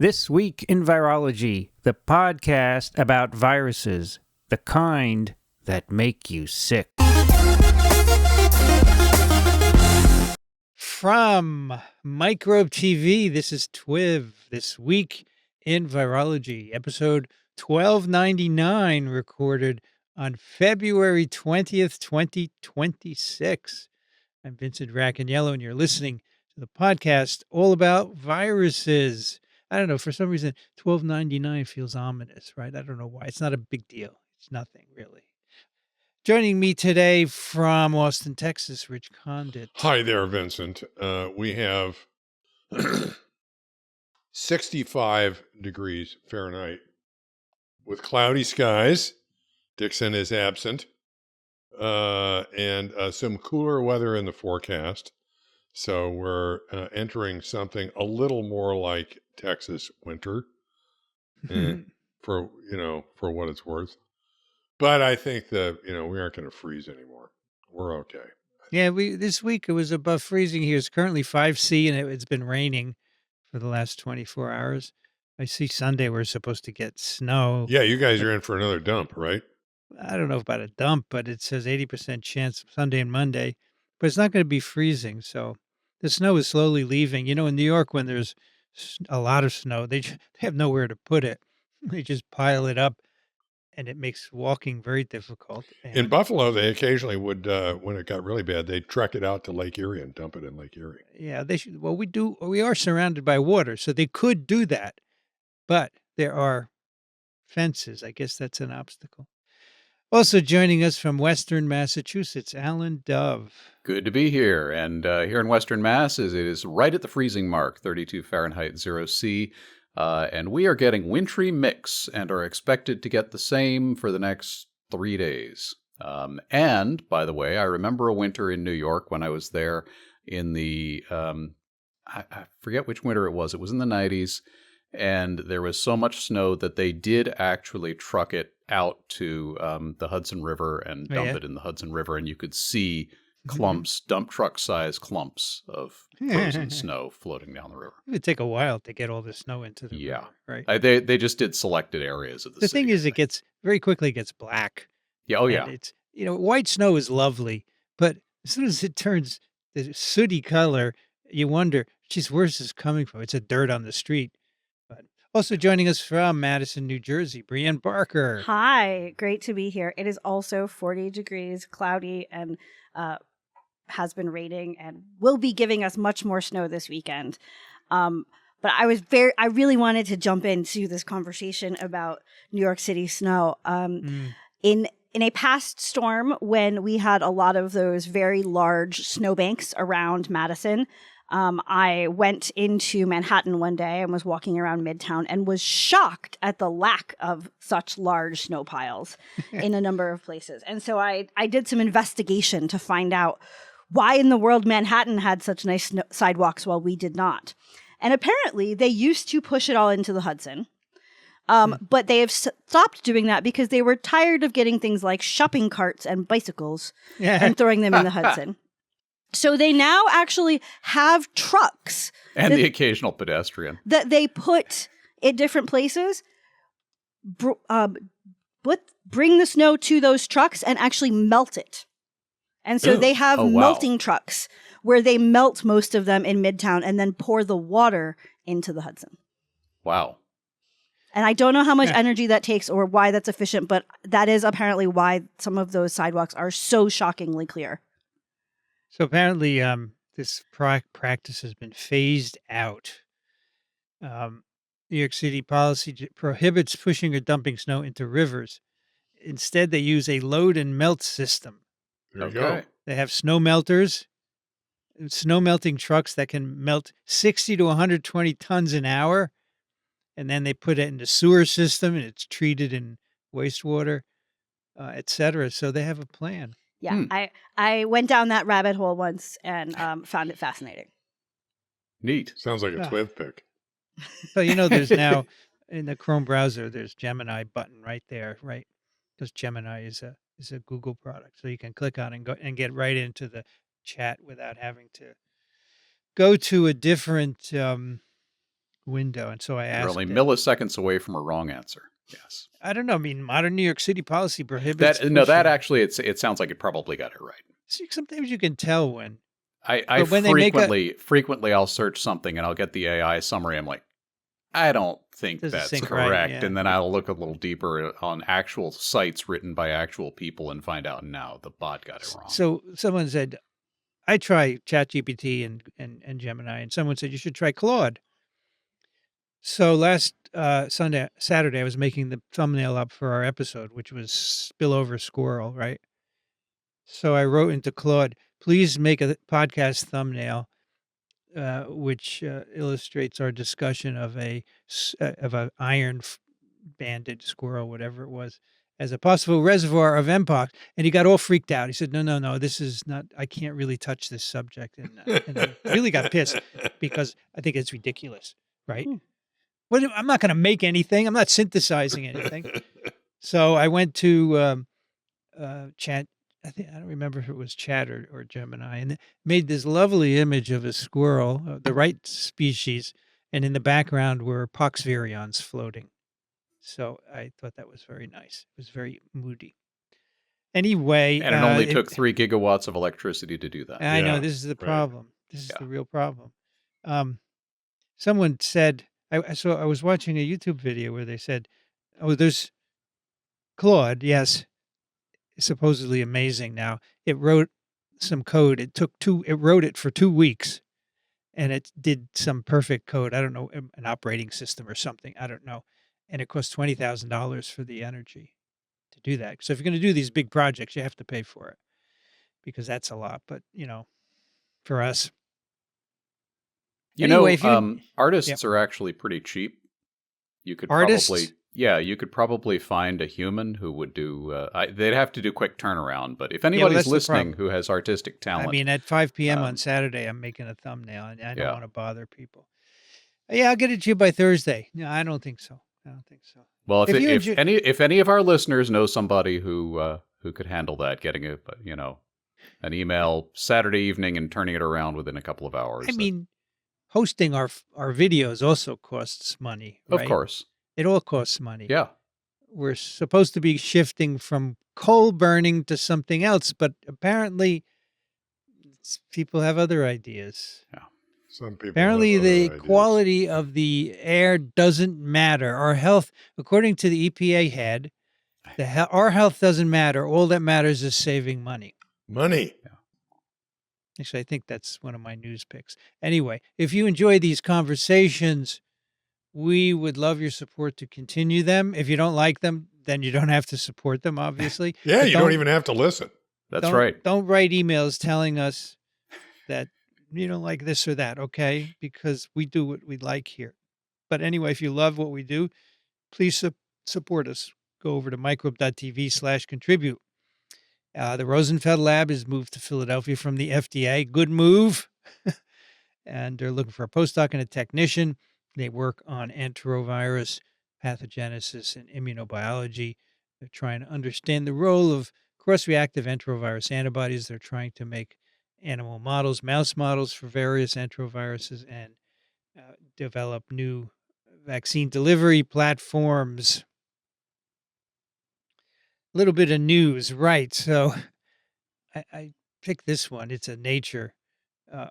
This Week in Virology, the podcast about viruses, the kind that make you sick. From MicrobeTV, this is TWiV, This Week in Virology, episode 1299, recorded on February 20th, 2026. I'm Vincent Racaniello, and you're listening to the podcast all about viruses. I don't know, for some reason, 1299 feels ominous, right? I don't know why. It's not a big deal. It's nothing, really. Joining me today from Austin, Texas, Rich Condit. Hi there, Vincent. We have 65 degrees Fahrenheit with cloudy skies. Dixon is absent. And some cooler weather in the forecast. So we're entering something a little more like Texas winter for what it's worth. But I think that, we aren't going to freeze anymore. We're okay. Yeah, this week it was above freezing here. It's currently 5°C and it's been raining for the last 24 hours. I see Sunday we're supposed to get snow. Yeah, you guys are in for another dump, right? I don't know about a dump, but it says 80% chance Sunday and Monday. But it's not going to be freezing, so the snow is slowly leaving. You know, in New York, when there's a lot of snow, they have nowhere to put it. They just pile it up, and it makes walking very difficult. In Buffalo, they occasionally would, when it got really bad, they'd truck it out to Lake Erie and dump it in Lake Erie. Yeah, they should. Well, we are surrounded by water, so they could do that. But there are fences. I guess that's an obstacle. Also joining us from Western Massachusetts, Alan Dove. Good to be here. And here in Western Mass, it is right at the freezing mark, 32 Fahrenheit, 0°C. And we are getting wintry mix and are expected to get the same for the next 3 days. And, by the way, I remember a winter in New York when I was there in the, I forget which winter it was. It was in the 90s. And there was so much snow that they did actually truck it out to the Hudson River and dump it in the Hudson River. And you could see clumps, dump truck size clumps of frozen snow floating down the river. It would take a while to get all the snow into the river, right? They just did selected areas of the city. The thing is, it gets very quickly gets black. Yeah, oh yeah. It's white snow is lovely, but as soon as it turns the sooty color, you wonder, geez, where's this coming from? It's a dirt on the street. But also joining us from Madison, New Jersey, Brienne Barker. Hi, great to be here. It is also 40 degrees, cloudy, and has been raining and will be giving us much more snow this weekend. But I really wanted to jump into this conversation about New York City snow. In a past storm, when we had a lot of those very large snowbanks around Madison, I went into Manhattan one day and was walking around Midtown and was shocked at the lack of such large snow piles in a number of places. And so I did some investigation to find out why in the world Manhattan had such nice sidewalks while we did not. And apparently they used to push it all into the Hudson. But they have stopped doing that because they were tired of getting things like shopping carts and bicycles and throwing them in the Hudson. So they now actually have trucks. And the occasional pedestrian. That they put in different places, bring the snow to those trucks and actually melt it. And so they have melting trucks where they melt most of them in Midtown and then pour the water into the Hudson. Wow. And I don't know how much energy that takes or why that's efficient, but that is apparently why some of those sidewalks are so shockingly clear. So apparently this practice has been phased out. New York City policy prohibits pushing or dumping snow into rivers. Instead, they use a load and melt system. There you go. They have snow melters, snow melting trucks that can melt 60 to 120 tons an hour. And then they put it in the sewer system and it's treated in wastewater, et cetera. So they have a plan. Yeah, I went down that rabbit hole once and found it fascinating. Neat. Sounds like a TWiV pick. So, there's now in the Chrome browser, there's Gemini button right there, right? Because Gemini is a Google product. So you can click on it and go and get right into the chat without having to go to a different window. And so I You're asked only it. milliseconds away from a wrong answer. Yes. I don't know. I mean, modern New York City policy prohibits That pushing. actually, it sounds like it probably got it right. See, sometimes you can tell when. I But when they make frequently I'll search something and I'll get the AI summary. I'm like, I don't think Doesn't that's sync correct. right, yeah. And then I'll look a little deeper on actual sites written by actual people and find out now the bot got it wrong. So someone said, I try ChatGPT and Gemini, and someone said you should try Claude. So last Saturday, I was making the thumbnail up for our episode, which was Spillover Squirrel, right? So I wrote into Claude, please make a podcast thumbnail which illustrates our discussion of a iron banded squirrel, whatever it was, as a possible reservoir of mpox. And he got all freaked out. He said, no, this is not, I can't really touch this subject. And I really got pissed because I think it's ridiculous, right? Well, I'm not going to make anything. I'm not synthesizing anything. So I went to Chat. I don't remember if it was Chat or Gemini, and it made this lovely image of a squirrel, the right species, and in the background were pox virions floating. So I thought that was very nice. It was very moody. Anyway, and it only took 3 gigawatts of electricity to do that. I know this is the problem. This is the real problem. Someone said, I was watching a YouTube video where they said, "Oh, there's Claude, yes, supposedly amazing now. It wrote some code. It wrote it for 2 weeks, and it did some perfect code. I don't know, an operating system or something. I don't know. And it cost $20,000 for the energy to do that. So if you're going to do these big projects, you have to pay for it because that's a lot. But for us, artists are actually pretty cheap. You could probably find a human who would do. They'd have to do quick turnaround, but if anybody's listening who has artistic talent, I mean, at 5 p.m. on Saturday, I'm making a thumbnail, and I don't want to bother people. Yeah, I'll get it to you by Thursday. No, I don't think so. Well, if any of our listeners know somebody who could handle that, getting an email Saturday evening and turning it around within a couple of hours. I mean, hosting our videos also costs money, right? Of course. It all costs money. Yeah. We're supposed to be shifting from coal burning to something else, but apparently people have other ideas. Yeah. Some people apparently the ideas. Quality of the air doesn't matter. Our health, according to the EPA head, our health doesn't matter. All that matters is saving money. Money. Yeah. Actually, I think that's one of my news picks. Anyway, if you enjoy these conversations, we would love your support to continue them. If you don't like them, then you don't have to support them, obviously. Yeah, you don't even have to listen. That's right. Don't write emails telling us that you don't like this or that, okay? Because we do what we like here. But anyway, if you love what we do, please support us. Go over to MicrobeTV/contribute. The Rosenfeld Lab is moved to Philadelphia from the FDA. Good move. And they're looking for a postdoc and a technician. They work on enterovirus pathogenesis and immunobiology. They're trying to understand the role of cross-reactive enterovirus antibodies. They're trying to make animal models, mouse models for various enteroviruses, and develop new vaccine delivery platforms. A little bit of news, right? So I picked this one. It's a Nature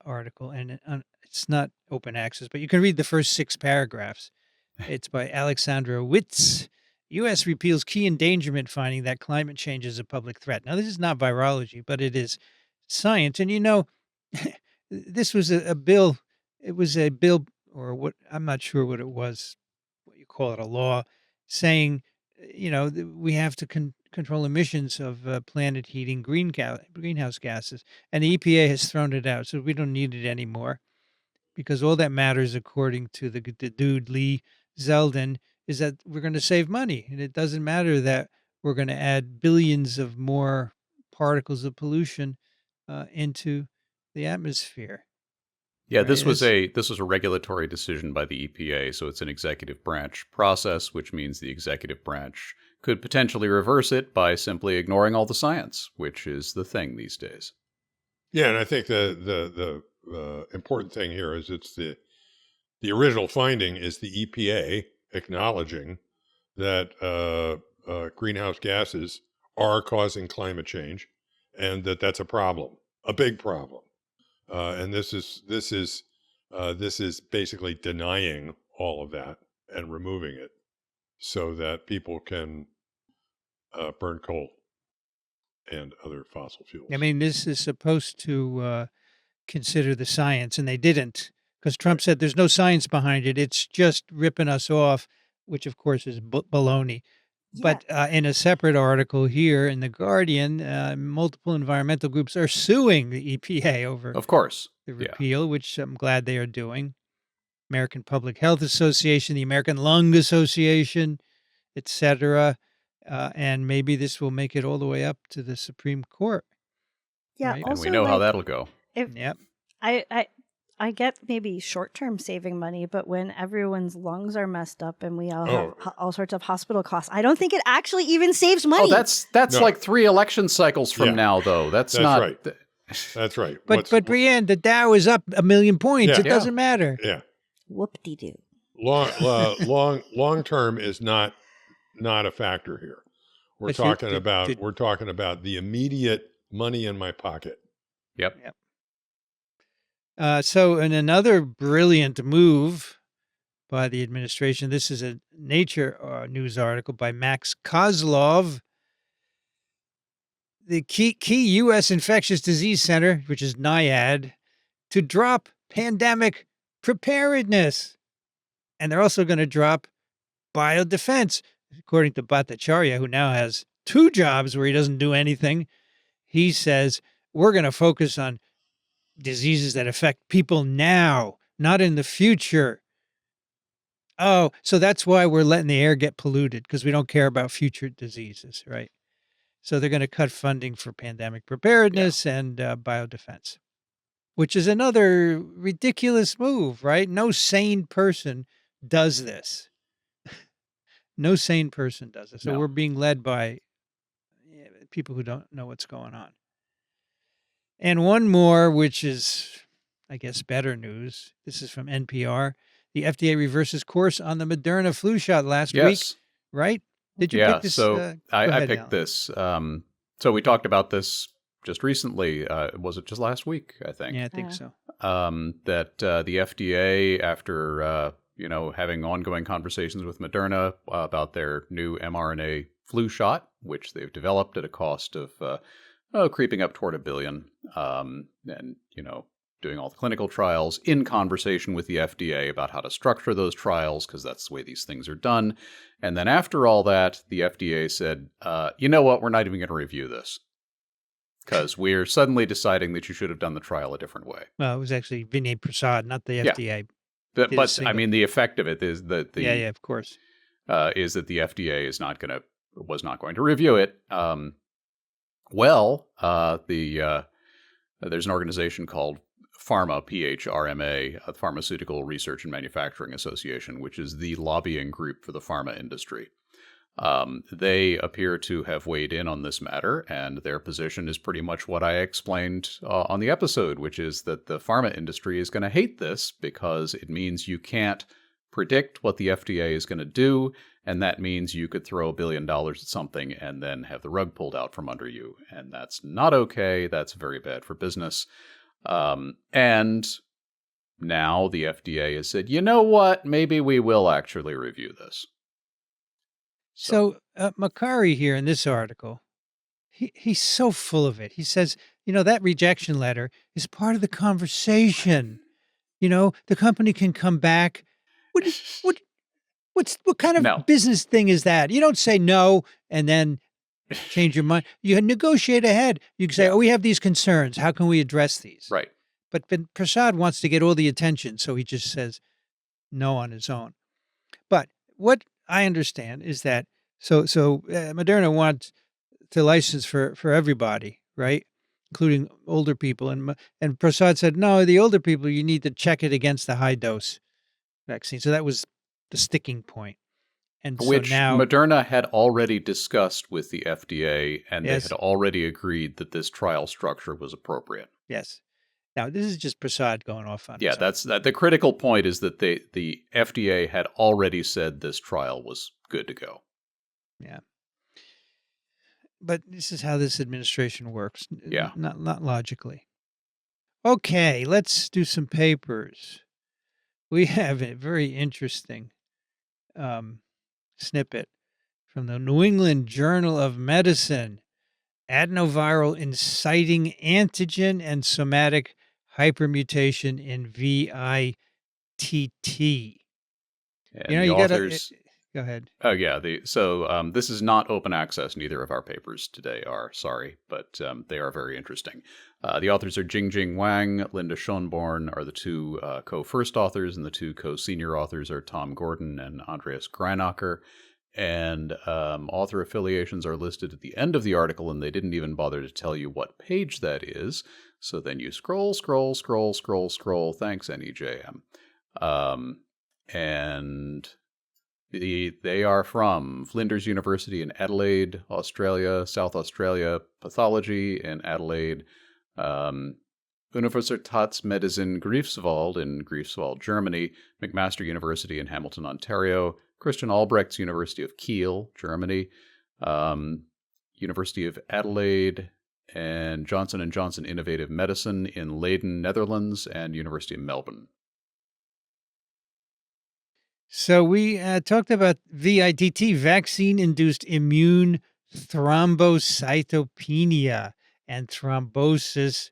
article, and it's not open access, but you can read the first 6 paragraphs. It's by Alexandra Witz. U.S. repeals key endangerment finding that climate change is a public threat. Now, this is not virology, but it is science. And, this was a bill. It was a bill, or what, I'm not sure what it was, what you call it, a law, saying, we have to control emissions of planet heating greenhouse gases. And the EPA has thrown it out, so we don't need it anymore. Because all that matters, according to the dude Lee Zeldin, is that we're going to save money. And it doesn't matter that we're going to add billions of more particles of pollution into the atmosphere. Yeah, right? This was a regulatory decision by the EPA, so it's an executive branch process, which means the executive branch could potentially reverse it by simply ignoring all the science, which is the thing these days. Yeah, and I think the important thing here is it's the the original finding is the EPA acknowledging that greenhouse gases are causing climate change, and that's a problem, a big problem. And this is basically denying all of that and removing it so that people can burn coal and other fossil fuels. I mean, this is supposed to consider the science, and they didn't, because Trump said there's no science behind it. It's just ripping us off, which of course is baloney. Yeah. But in a separate article here in The Guardian, multiple environmental groups are suing the EPA over Of course. the Yeah. repeal, which I'm glad they are doing. American Public Health Association, the American Lung Association, etc. And maybe this will make it all the way up to the Supreme Court. Yeah. Right. And Also, we know how like, that'll go. if Yep. I get maybe short-term saving money, but when everyone's lungs are messed up and we all have all sorts of hospital costs, I don't think it actually even saves money. Oh, that's No. like 3 election cycles from Yeah. now, though. That's That's not right. That's right. But Brienne, the Dow is up 1,000,000 points. Yeah. It doesn't matter. Yeah. Whoop-de-doo. Long term is not a factor here. We're But talking about the immediate money in my pocket. Yep. So in another brilliant move by the administration, this is a Nature news article by Max Kozlov. The key U.S. Infectious Disease Center, which is NIAID, to drop pandemic preparedness. And they're also going to drop biodefense. According to Bhattacharya, who now has 2 jobs where he doesn't do anything, he says, we're going to focus on diseases that affect people now, not in the future. Oh, so that's why we're letting the air get polluted, because we don't care about future diseases, right? So they're going to cut funding for pandemic preparedness and biodefense, which is another ridiculous move, right? No sane person does this. No sane person does this. So No. we're being led by people who don't know what's going on. And one more, which is, I guess, better news. This is from NPR. The FDA reverses course on the Moderna flu shot last week, Yes. right? Did you Yeah. pick this? So Go I ahead, picked Alan. this. So we talked about this just recently. Was it just last week, I think? Yeah, I think so. That the FDA, after having ongoing conversations with Moderna about their new mRNA flu shot, which they've developed at a cost of creeping up toward $1 billion, and doing all the clinical trials in conversation with the FDA about how to structure those trials, because that's the way these things are done. And then after all that, the FDA said, you know what, we're not even going to review this, because we're suddenly deciding that you should have done the trial a different way. Well, it was actually Vinay Prasad, not the Yeah. FDA. But I mean, the effect of it is that Yeah, of course. is that the FDA was not going to review it. There's an organization called PHRMA, Pharmaceutical Research and Manufacturing Association, which is the lobbying group for the pharma industry. They appear to have weighed in on this matter, and their position is pretty much what I explained on the episode, which is that the pharma industry is going to hate this because it means you can't predict what the FDA is going to do, and that means you could throw $1 billion at something and then have the rug pulled out from under you, and that's not okay. That's very bad for business. And now the FDA has said, you know what? Maybe we will actually review this. So Makari here in this article, he's so full of it. He says, that rejection letter is part of the conversation. The company can come back. What kind of business thing is that? You don't say no and then change your mind. You negotiate ahead. You can say, we have these concerns. How can we address these? Right. But Prasad wants to get all the attention, so he just says no on his own. But what I understand is that so Moderna wants to license for everybody, right, including older people, and Prasad said no, the older people you need to check it against the high dose vaccine. So that was the sticking point. And which so now Moderna had already discussed with the FDA, and Yes. they had already agreed that this trial structure was appropriate. Yes. Now, this is just Prasad going off on Yeah, his own. that's that. The critical point is that the FDA had already said this trial was good to go. Yeah. But this is how this administration works. Yeah. Not logically. Okay, let's do some papers. We have a very interesting snippet from the New England Journal of Medicine. Adenoviral inciting antigen and somatic hypermutation in VITT. And the You got to authors. go ahead. Oh yeah, this is not open access. Neither of our papers today are. Sorry, but they are very interesting. The authors are Jingjing Wang, Linda Schonborn are the two co-first authors, and the two co-senior authors are Tom Gordon and Andreas Greinacher. And author affiliations are listed at the end of the article, and they didn't even bother to tell you what page that is. So then you scroll. Thanks, NEJM. And they are from Flinders University in Adelaide, Australia, South Australia, Pathology in Adelaide, Universitätsmedizin Greifswald in Greifswald, Germany, McMaster University in Hamilton, Ontario, Christian Albrechts University of Kiel, Germany, University of Adelaide, and Johnson & Johnson Innovative Medicine in Leiden, Netherlands, and University of Melbourne. So we talked about VITT, vaccine-induced immune thrombocytopenia and thrombosis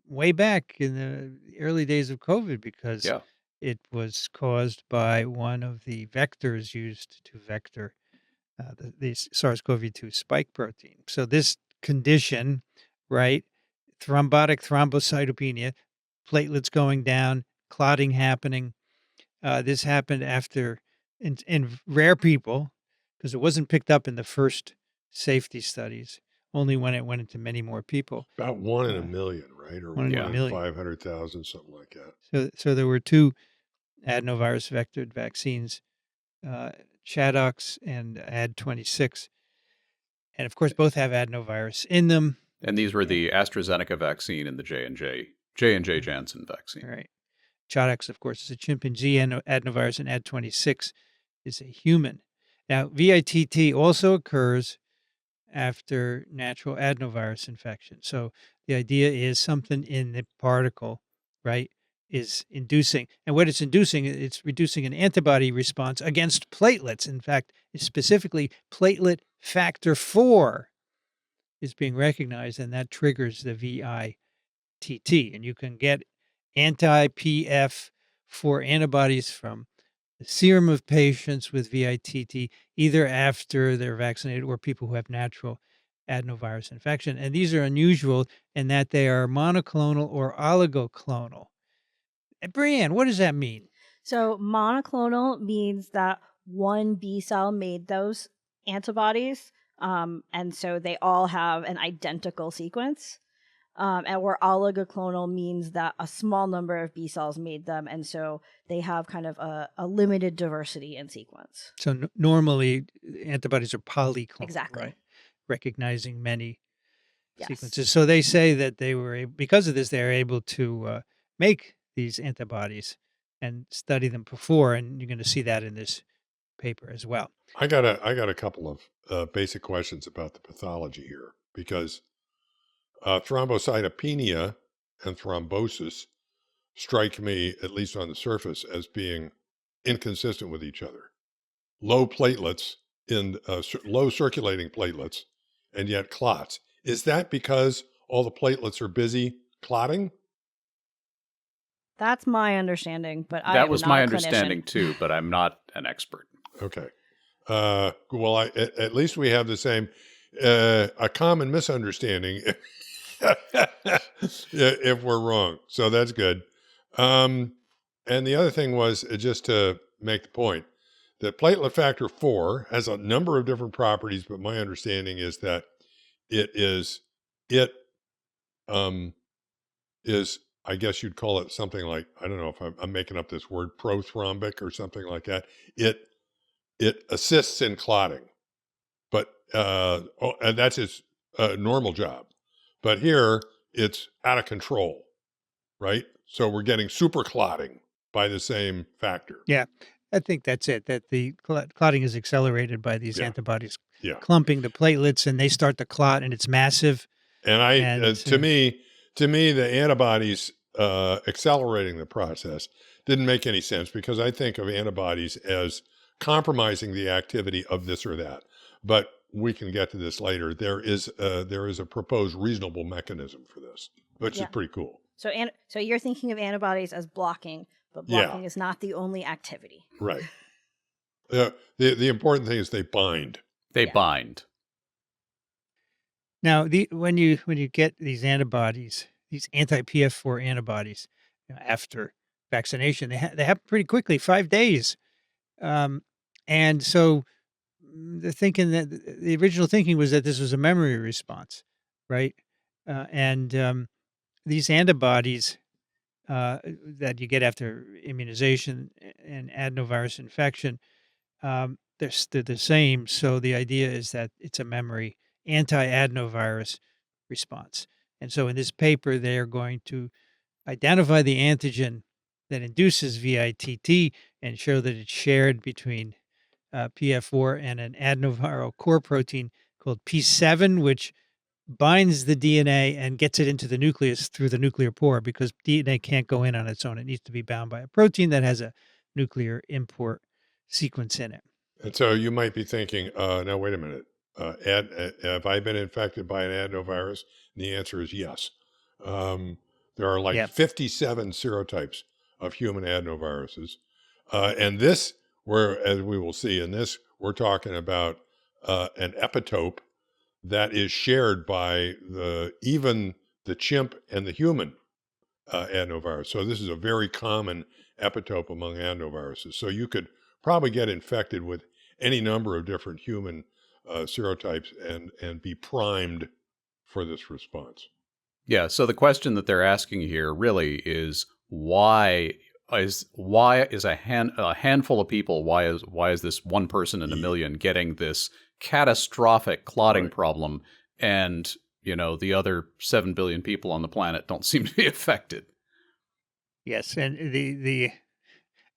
way back in the early days of COVID because it was caused by one of the vectors used to vector the SARS-CoV-2 spike protein. So this condition, right, thrombotic thrombocytopenia, platelets going down, clotting happening, this happened after in rare people because it wasn't picked up in the first safety studies, only when it went into many more people. About 1 in a million, right? Or 1 in 500,000, something like that. So there were two adenovirus vectored vaccines, Chadox and Ad26. And of course, both have adenovirus in them. And these were the AstraZeneca vaccine and the J&J Janssen vaccine. Right. Chadox, of course, is a chimpanzee adenovirus, and Ad26 is a human. Now, VITT also occurs after natural adenovirus infection. So the idea is something in the particle, right, is inducing. And what it's inducing, it's reducing an antibody response against platelets. In fact, specifically platelet factor 4 is being recognized, and that triggers the VITT. And you can get anti-PF4 antibodies from the serum of patients with VITT, either after they're vaccinated or people who have natural adenovirus infection. And these are unusual in that they are monoclonal or oligoclonal. Brianne, what does that mean? So monoclonal means that one B cell made those antibodies, and so they all have an identical sequence. And where oligoclonal means that a small number of B cells made them, and so they have kind of a limited diversity in sequence. So normally antibodies are polyclonal, Exactly. right? Recognizing many sequences. So they say that they were, because of this, they're able to make these antibodies and study them before, and you're going to see that in this paper as well. I got a couple of basic questions about the pathology here, because thrombocytopenia and thrombosis strike me, at least on the surface, as being inconsistent with each other. Low platelets in low circulating platelets, and yet clots. Is that because all the platelets are busy clotting? That's my understanding, but that was my understanding too, but I'm not an expert. Okay. Well, at least we have the same, a common misunderstanding if we're wrong. So that's good. And the other thing was, just to make the point, that platelet factor 4 has a number of different properties, but my understanding is that it is, I guess you'd call it something like, I don't know if I'm making up this word, prothrombic or something like that. It assists in clotting, but and that's its normal job. But here it's out of control. right? So we're getting super clotting by the same factor. Yeah, I think that's it, that the clotting is accelerated by these Yeah. antibodies Yeah. clumping the platelets, and they start to clot, and it's massive. And to me, the antibodies accelerating the process didn't make any sense, because I think of antibodies as compromising the activity of this or that. But we can get to this later. There is a proposed reasonable mechanism for this, which is pretty cool. So you're thinking of antibodies as blocking, but blocking is not the only activity. Right. The important thing is they bind. They bind. Now, when you get these antibodies, these anti-PF4 antibodies, after vaccination, they happen pretty quickly, 5 days. And so the original thinking was that this was a memory response, right? These antibodies that you get after immunization and adenovirus infection, they're the same. So the idea is that it's a memory anti-adenovirus response. And so in this paper, they are going to identify the antigen that induces VITT and show that it's shared between PF4 and an adenoviral core protein called P7, which binds the DNA and gets it into the nucleus through the nuclear pore, because DNA can't go in on its own. It needs to be bound by a protein that has a nuclear import sequence in it. And so you might be thinking, now wait a minute, have I been infected by an adenovirus? And the answer is yes. There are like 57 serotypes of human adenoviruses. And this, as we will see in this, we're talking about an epitope that is shared by even the chimp and the human adenovirus. So this is a very common epitope among adenoviruses. So you could probably get infected with any number of different human serotypes and be primed for this response. Yeah. So the question that they're asking here really is why is a handful of people, why is this one person in a million getting this catastrophic clotting problem, and the other 7 billion people on the planet don't seem to be affected? Yes, and the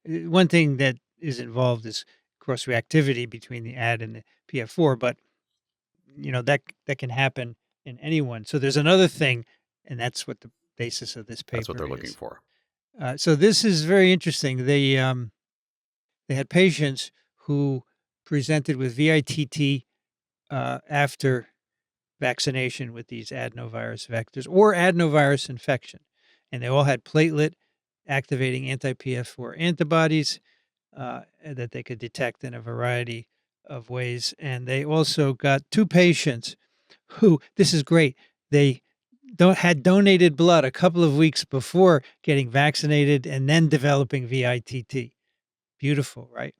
one thing that is involved is cross-reactivity between the AD and the PF4, but that can happen in anyone. So there's another thing, and that's what the basis of this paper is. That's what they're looking for. So this is very interesting. They had patients who presented with VITT after vaccination with these adenovirus vectors or adenovirus infection, and they all had platelet activating anti-PF4 antibodies that they could detect in a variety of ways. And they also got 2 patients who, this is great, they had donated blood a couple of weeks before getting vaccinated and then developing VITT. Beautiful, right?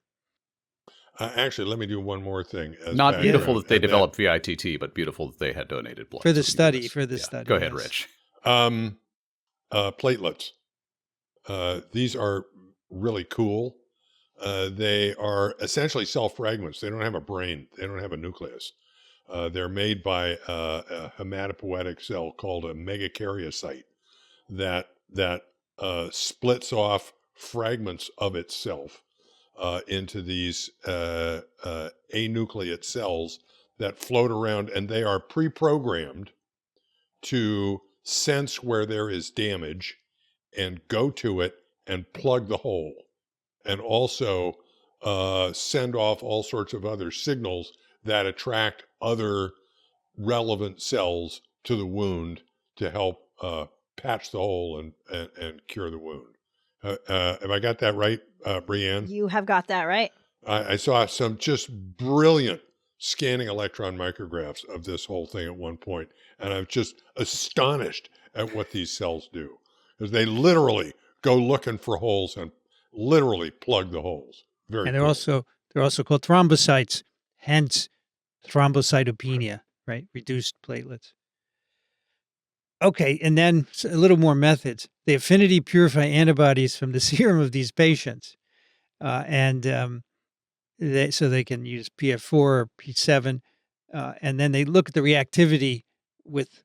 Actually, let me do one more thing. Not beautiful that they developed VITT, but beautiful that they had donated blood. For the study, study. Go ahead, Rich. Platelets. These are really cool. They are essentially cell fragments. They don't have a brain. They don't have a nucleus. They're made by a hematopoietic cell called a megakaryocyte that splits off fragments of itself into these anucleate cells that float around, and they are pre-programmed to sense where there is damage and go to it and plug the hole, and also send off all sorts of other signals that attract other relevant cells to the wound to help patch the hole and cure the wound. Have I got that right, Brianne? You have got that right. I saw some just brilliant scanning electron micrographs of this whole thing at one point, and I'm just astonished at what these cells do, because they literally go looking for holes and literally plug the holes. Very and cool. they're also called thrombocytes, hence thrombocytopenia, right? Reduced platelets. Okay, and then a little more methods. They affinity purify antibodies from the serum of these patients, so they can use PF4 or P7, and then they look at the reactivity with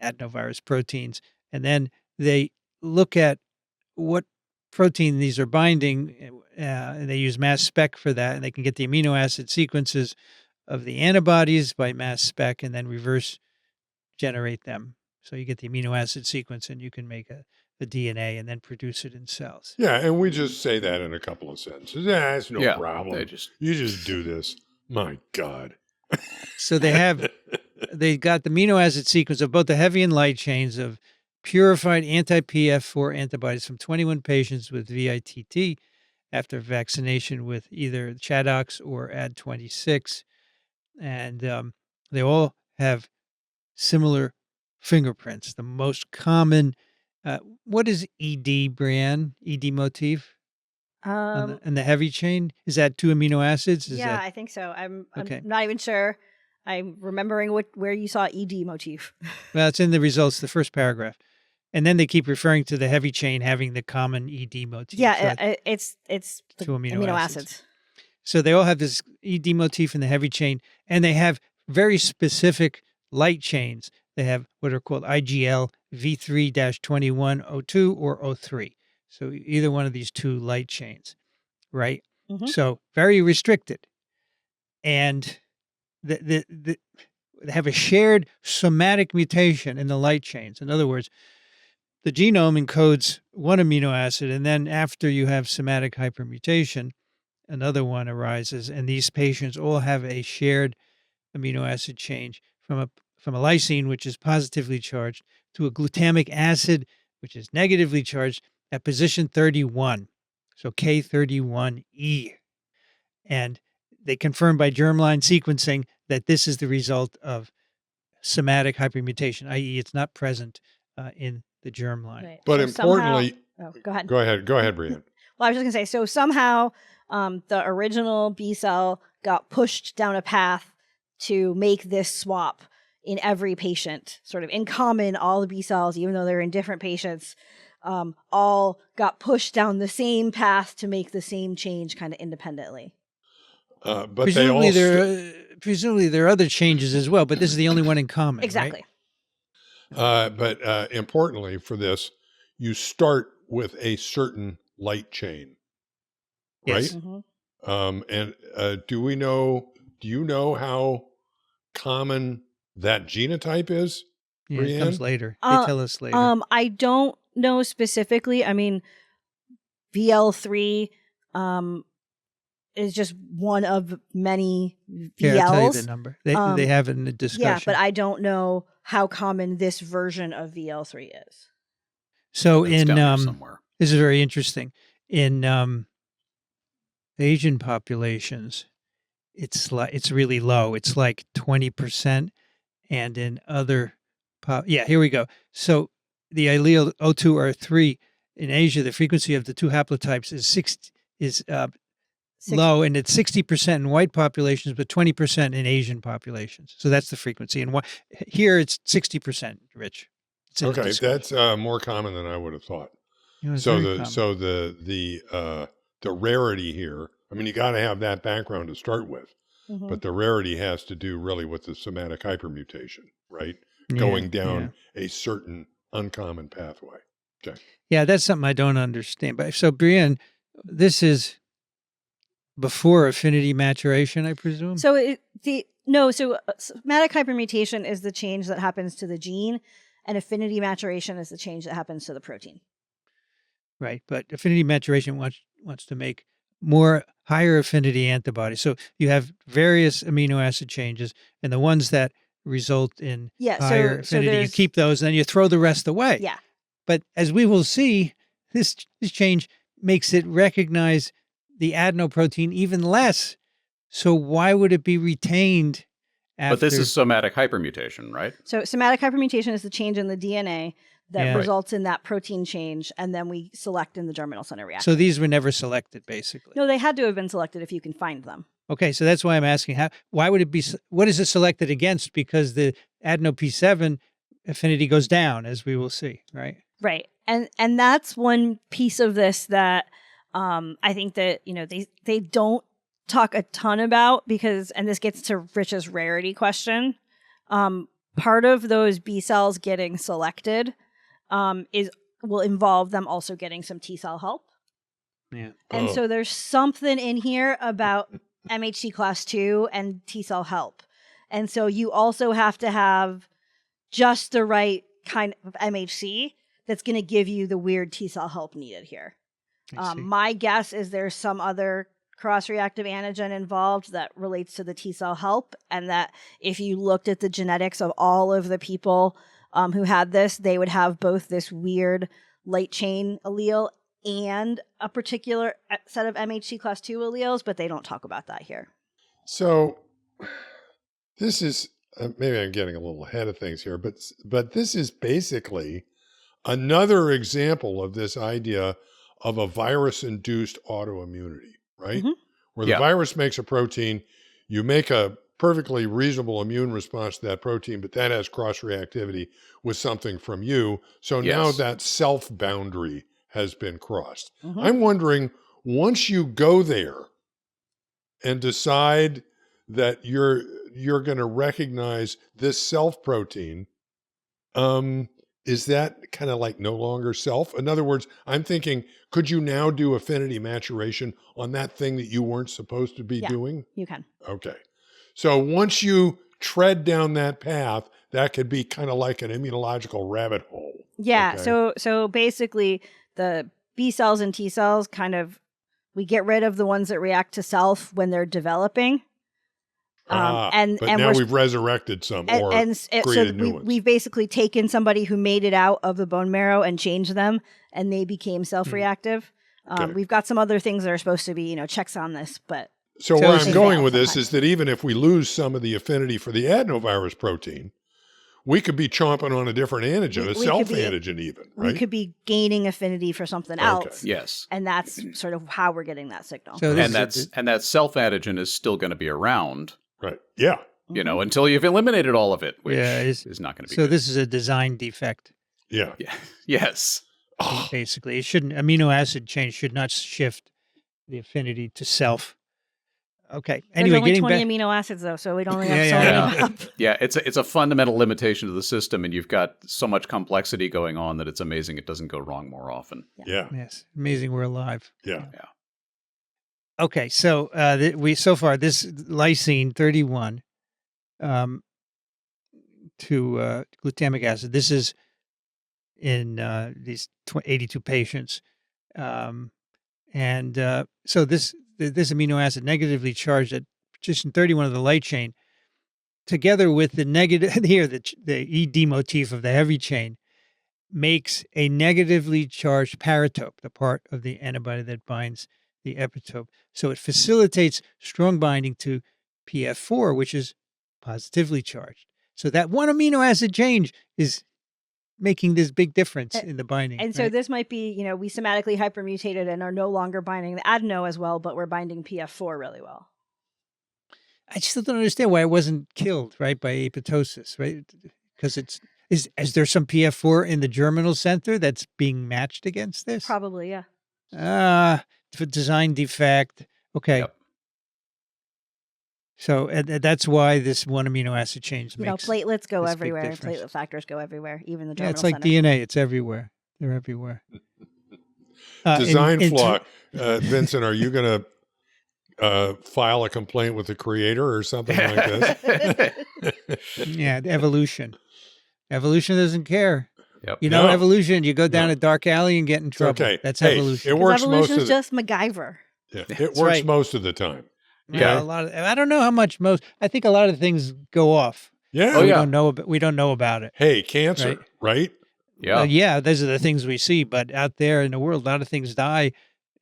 adenovirus proteins, and then they look at what protein these are binding. And they use mass spec for that, and they can get the amino acid sequences of the antibodies by mass spec and then reverse generate them. So you get the amino acid sequence and you can make a DNA and then produce it in cells. Yeah, and we just say that in a couple of sentences. Yeah, it's no Yeah, problem. You just do this. My God. So they got the amino acid sequence of both the heavy and light chains of purified anti-PF4 antibodies from 21 patients with VITT after vaccination with either Chadox or Ad26. And they all have similar fingerprints. The most common, what is ED, Brianne? ED motif? And the heavy chain? Is that 2 amino acids? I think so. I'm Okay. not even sure. I'm remembering where you saw ED motif. Well, it's in the results, the first paragraph. And then they keep referring to the heavy chain having the common ED motif. Yeah, So it's the 2 amino acids. So they all have this ED motif in the heavy chain, and they have very specific light chains. They have what are called IGL V3-2102 or 03. So either one of these 2 light chains, right? Mhm. So very restricted. And they have a shared somatic mutation in the light chains. In other words, the genome encodes one amino acid, and then after you have somatic hypermutation, another one arises, and these patients all have a shared amino acid change from a lysine, which is positively charged, to a glutamic acid, which is negatively charged at position 31, so K31E. And they confirm by germline sequencing that this is the result of somatic hypermutation, i.e. it's not present in the germline. Right. But So importantly, go ahead. Go ahead, Brianne. Well, I was just going to say, so somehow the original B cell got pushed down a path to make this swap in every patient, sort of in common, all the B cells, even though they're in different patients, all got pushed down the same path to make the same change kind of independently. But presumably there are other changes as well, but this is the only one in common. Exactly. Right? But importantly for this, you start with a certain light chain, right? Yes. Mm-hmm. And do you know how common that genotype is? Yeah, Brianne? it comes later. They tell us later. I don't know specifically. I mean, VL3 is just one of many VLs. Here, I'll tell you the number. They have it in the discussion. Yeah, but I don't know how common this version of VL3 is. So It's down here somewhere. This is very interesting. In Asian populations, it's really low. It's like 20%, and in other here we go. So the allele O2 or 3 in Asia, the frequency of the 2 haplotypes is low, and it's 60% in white populations, but 20% in Asian populations. So that's the frequency. And here it's 60%, Rich. Okay, that's more common than I would have thought. So the rarity here, I mean, you got to have that background to start with, but the rarity has to do really with the somatic hypermutation, right? Going down a certain uncommon pathway. Okay. Yeah, that's something I don't understand. But so, Brianne, this is before affinity maturation, I presume? So somatic hypermutation is the change that happens to the gene, and affinity maturation is the change that happens to the protein. Right, but affinity maturation wants to make more higher affinity antibodies. So you have various amino acid changes, and the ones that result in higher affinity, you keep those, and then you throw the rest away. Yeah. But as we will see, this change makes it recognize the adenoprotein even less. So why would it be retained after? But this is somatic hypermutation, right? So somatic hypermutation is the change in the DNA that results in that protein change, and then we select in the germinal center reaction. So these were never selected, basically. No, they had to have been selected if you can find them. Okay, so that's why I'm asking, why would it be, what is it selected against? Because the adeno P7 affinity goes down, as we will see, right? Right. And that's one piece of this that I think that, they don't talk a ton about because, and this gets to Rich's rarity question, part of those B cells getting selected is will involve them also getting some T cell help. Yeah. And so there's something in here about MHC class 2 and T cell help. And so you also have to have just the right kind of MHC that's going to give you the weird T cell help needed here. My guess is there's some other cross-reactive antigen involved that relates to the T cell help, and that if you looked at the genetics of all of the people who had this, they would have both this weird light chain allele and a particular set of MHC class 2 alleles, but they don't talk about that here. So this is, maybe I'm getting a little ahead of things here, but this is basically another example of this idea of a virus-induced autoimmunity, right? Where the virus makes a protein, you make a perfectly reasonable immune response to that protein, but that has cross-reactivity with something from you. So now that self-boundary has been crossed. I'm wondering, once you go there and decide that you're going to recognize this self protein, is that kind of like no longer self? In other words, I'm thinking, could you now do affinity maturation on that thing that you weren't supposed to be doing? You can. Okay. So once you tread down that path, that could be kind of like an immunological rabbit hole. Yeah. Okay? So basically the B cells and T cells we get rid of the ones that react to self when they're developing. But now we've resurrected some created new ones. We've basically taken somebody who made it out of the bone marrow and changed them, and they became self-reactive. We've got some other things that are supposed to be, checks on this, but. So where I'm going with this is that even if we lose some of the affinity for the adenovirus protein, we could be chomping on a different antigen, a self-antigen even, right? We could be gaining affinity for something else. Yes. And that's sort of how we're getting that signal. So and that self-antigen is still going to be around. Right. Yeah. Until you've eliminated all of it, which is not going to be good. This is a design defect. Yeah. Yes. Basically, amino acid change should not shift the affinity to self. Okay. Anyway, there's only 20 amino acids though, so we'd only have so many. Yeah, it's a fundamental limitation to the system, and you've got so much complexity going on that it's amazing it doesn't go wrong more often. Yeah. Yes. Amazing we're alive. Yeah. Okay, so so far this lysine 31 to glutamic acid. This is in these 82 patients, so this amino acid negatively charged at position 31 of the light chain, together with the negative here, the ED motif of the heavy chain, makes a negatively charged paratope, the part of the antibody that binds the epitope. So it facilitates strong binding to PF4, which is positively charged. So that one amino acid change is making this big difference in the binding. And so this might be, we somatically hypermutated and are no longer binding the adeno as well, but we're binding PF4 really well. I still don't understand why it wasn't killed, right, by apoptosis, right? Because is there some PF4 in the germinal center that's being matched against this? Probably, yeah. Design defect. Okay. Yep. So that's why this one amino acid change makes platelets go everywhere. Platelet factors go everywhere, even the germinal it's like center. DNA. It's everywhere. They're everywhere. Design flaw. Vincent, are you going to file a complaint with the creator or something like this? Yeah, evolution. Evolution doesn't care. Yep. Evolution, you go down a dark alley and get in trouble. Okay. That's evolution. It works most of the just MacGyver. Yeah, it works most of the time. Yeah, I don't know how much I think a lot of things go off. Yeah. We don't know about it. Hey, cancer, right? Yeah. Those are the things we see, but out there in the world, a lot of things die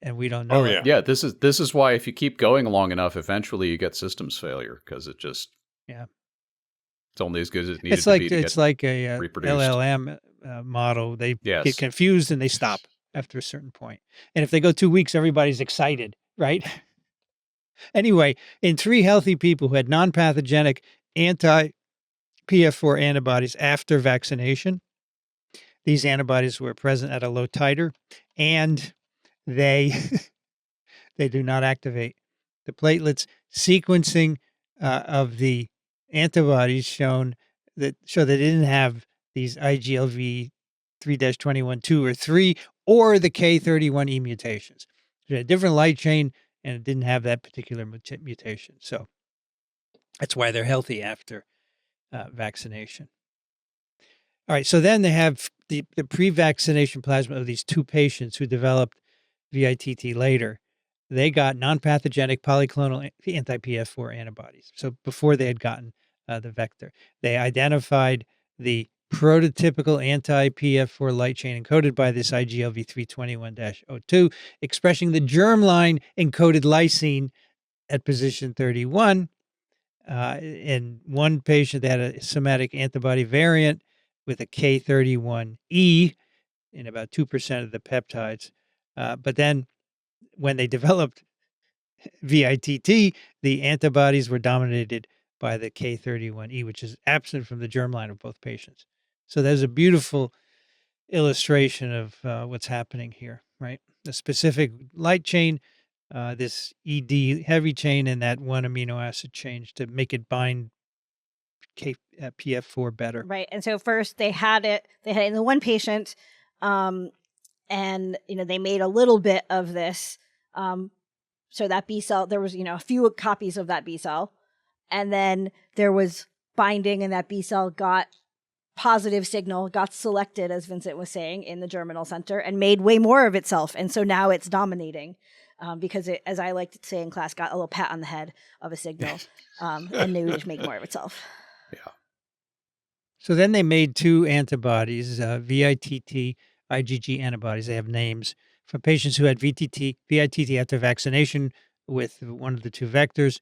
and we don't know. Oh, yeah. Yeah, this is why if you keep going long enough, eventually you get systems failure because it just it's only as good as it needs to be to it's like a reproduced. LLM model. They get confused and they stop after a certain point. And if they go 2 weeks, everybody's excited, right? Anyway, in 3 healthy people who had non-pathogenic anti-PF4 antibodies after vaccination, these antibodies were present at a low titer, and they do not activate. The platelets sequencing of the antibodies show they didn't have these IGLV 3-21.2 or 3, or the K31E mutations. It had a different light chain, and it didn't have that particular mutation. So that's why they're healthy after vaccination. All right, so then they have the pre-vaccination plasma of these 2 patients who developed VITT later. They got non-pathogenic polyclonal anti-PF4 antibodies. So before they had gotten the vector, they identified the prototypical anti-PF4 light chain encoded by this IGLV 321-02, expressing the germline encoded lysine at position 31. In one patient, they had a somatic antibody variant with a K31E in about 2% of the peptides. But then when they developed VITT, the antibodies were dominated by the K31E, which is absent from the germline of both patients. So there's a beautiful illustration of what's happening here, right? A specific light chain, this ED heavy chain, and that one amino acid change to make it bind PF4 better. Right. And so first they had it in the one patient, and they made a little bit of this. So that B cell, there was, a few copies of that B cell, and then there was binding, and that B cell got positive signal, got selected, as Vincent was saying, in the germinal center, and made way more of itself. And so now it's dominating, because it, as I like to say in class, got a little pat on the head of a signal, and knew to make more of itself. Yeah. So then they made 2 antibodies, VITT, IgG antibodies. They have names for patients who had VITT after vaccination with one of the 2 vectors,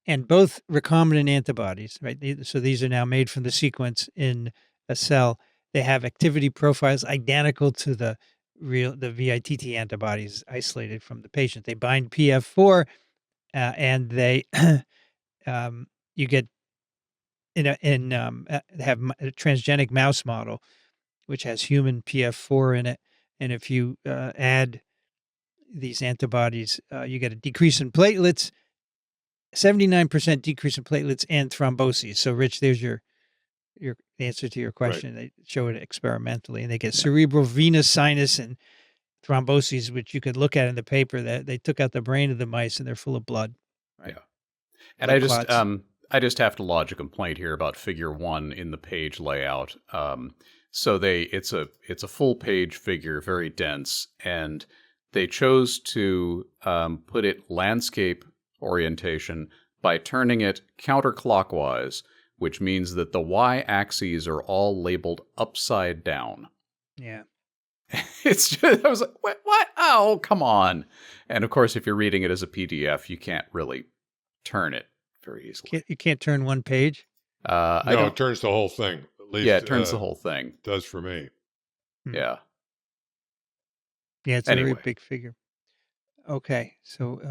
and both recombinant antibodies, right? So these are now made from the sequence in a cell. They have activity profiles identical to the VITT antibodies isolated from the patient. They bind PF4, and they you get have a transgenic mouse model, which has human PF4 in it. And if you add these antibodies, you get a decrease in platelets, 79% decrease in platelets and thromboses. So, Rich, there's your answer to your question. Right. They show it experimentally, and they get cerebral, venous, sinus, and thromboses, which you could look at in the paper. That they took out the brain of the mice, and they're full of blood. Right? Yeah. And I just have to lodge a complaint here about Figure 1 in the page layout. So it's a full page figure, very dense, and they chose to put it landscape orientation by turning it counterclockwise, which means that the y-axes are all labeled upside down. Yeah. It's just, I was like, what? Oh, come on. And of course, if you're reading it as a PDF, you can't really turn it very easily. You can't turn one page? No, it turns the whole thing. At least, it turns the whole thing. Does for me. Yeah. Yeah, it's a very big figure. Okay, so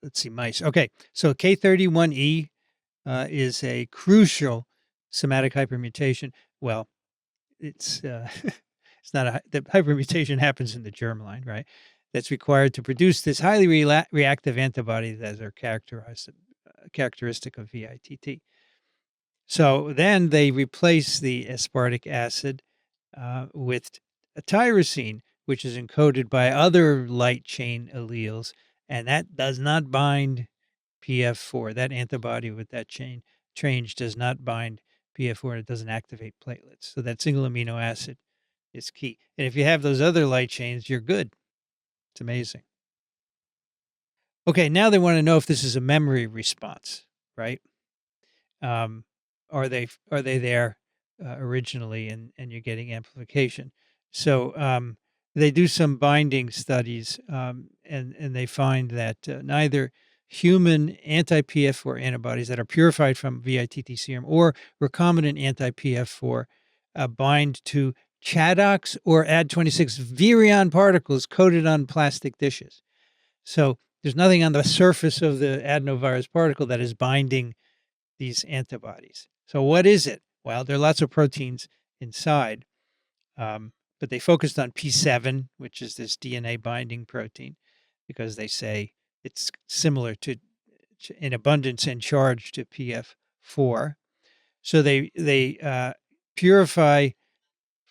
let's see, mice. Okay, so K31E is a crucial somatic hypermutation. Well, it's it's not the hypermutation happens in the germline, right? That's required to produce this highly reactive antibody that are characteristic of VITT. So then they replace the aspartic acid with a tyrosine, which is encoded by other light chain alleles, and that does not bind PF4. That antibody with that change does not bind PF4. It doesn't activate platelets. So that single amino acid is key. And if you have those other light chains, you're good. It's amazing. Okay, now they want to know if this is a memory response, right? Are they there originally, and you're getting amplification? So they do some binding studies, and they find that neither human anti-PF4 antibodies that are purified from VITT serum or recombinant anti-PF4 bind to ChAdOx or Ad26 virion particles coated on plastic dishes. So there's nothing on the surface of the adenovirus particle that is binding these antibodies. So what is it? Well, there are lots of proteins inside, but they focused on P7, which is this DNA binding protein, because they say it's similar to in abundance and charge to PF4. So they purify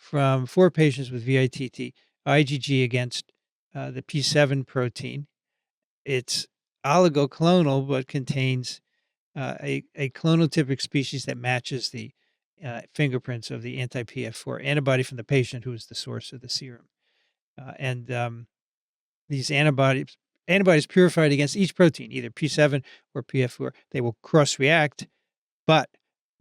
from 4 patients with VITT IgG against the P7 protein. It's oligoclonal, but contains a clonotypic species that matches the fingerprints of the anti-PF4 antibody from the patient who is the source of the serum. And these antibodies purified against each protein, either P7 or PF4, they will cross-react, but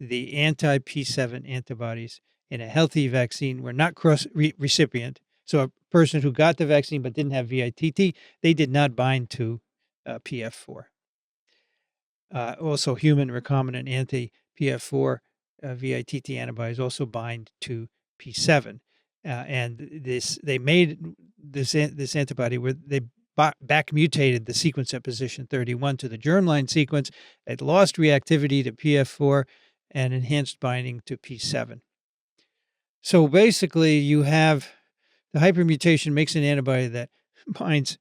the anti-P7 antibodies in a healthy vaccine were not cross-recipient. So a person who got the vaccine but didn't have VITT, they did not bind to PF4. Also, human recombinant anti-PF4 VITT antibodies also bind to P7. And they made this antibody where they back mutated the sequence at position 31 to the germline sequence. It lost reactivity to PF4 and enhanced binding to P7. So basically, you have the hypermutation makes an antibody that binds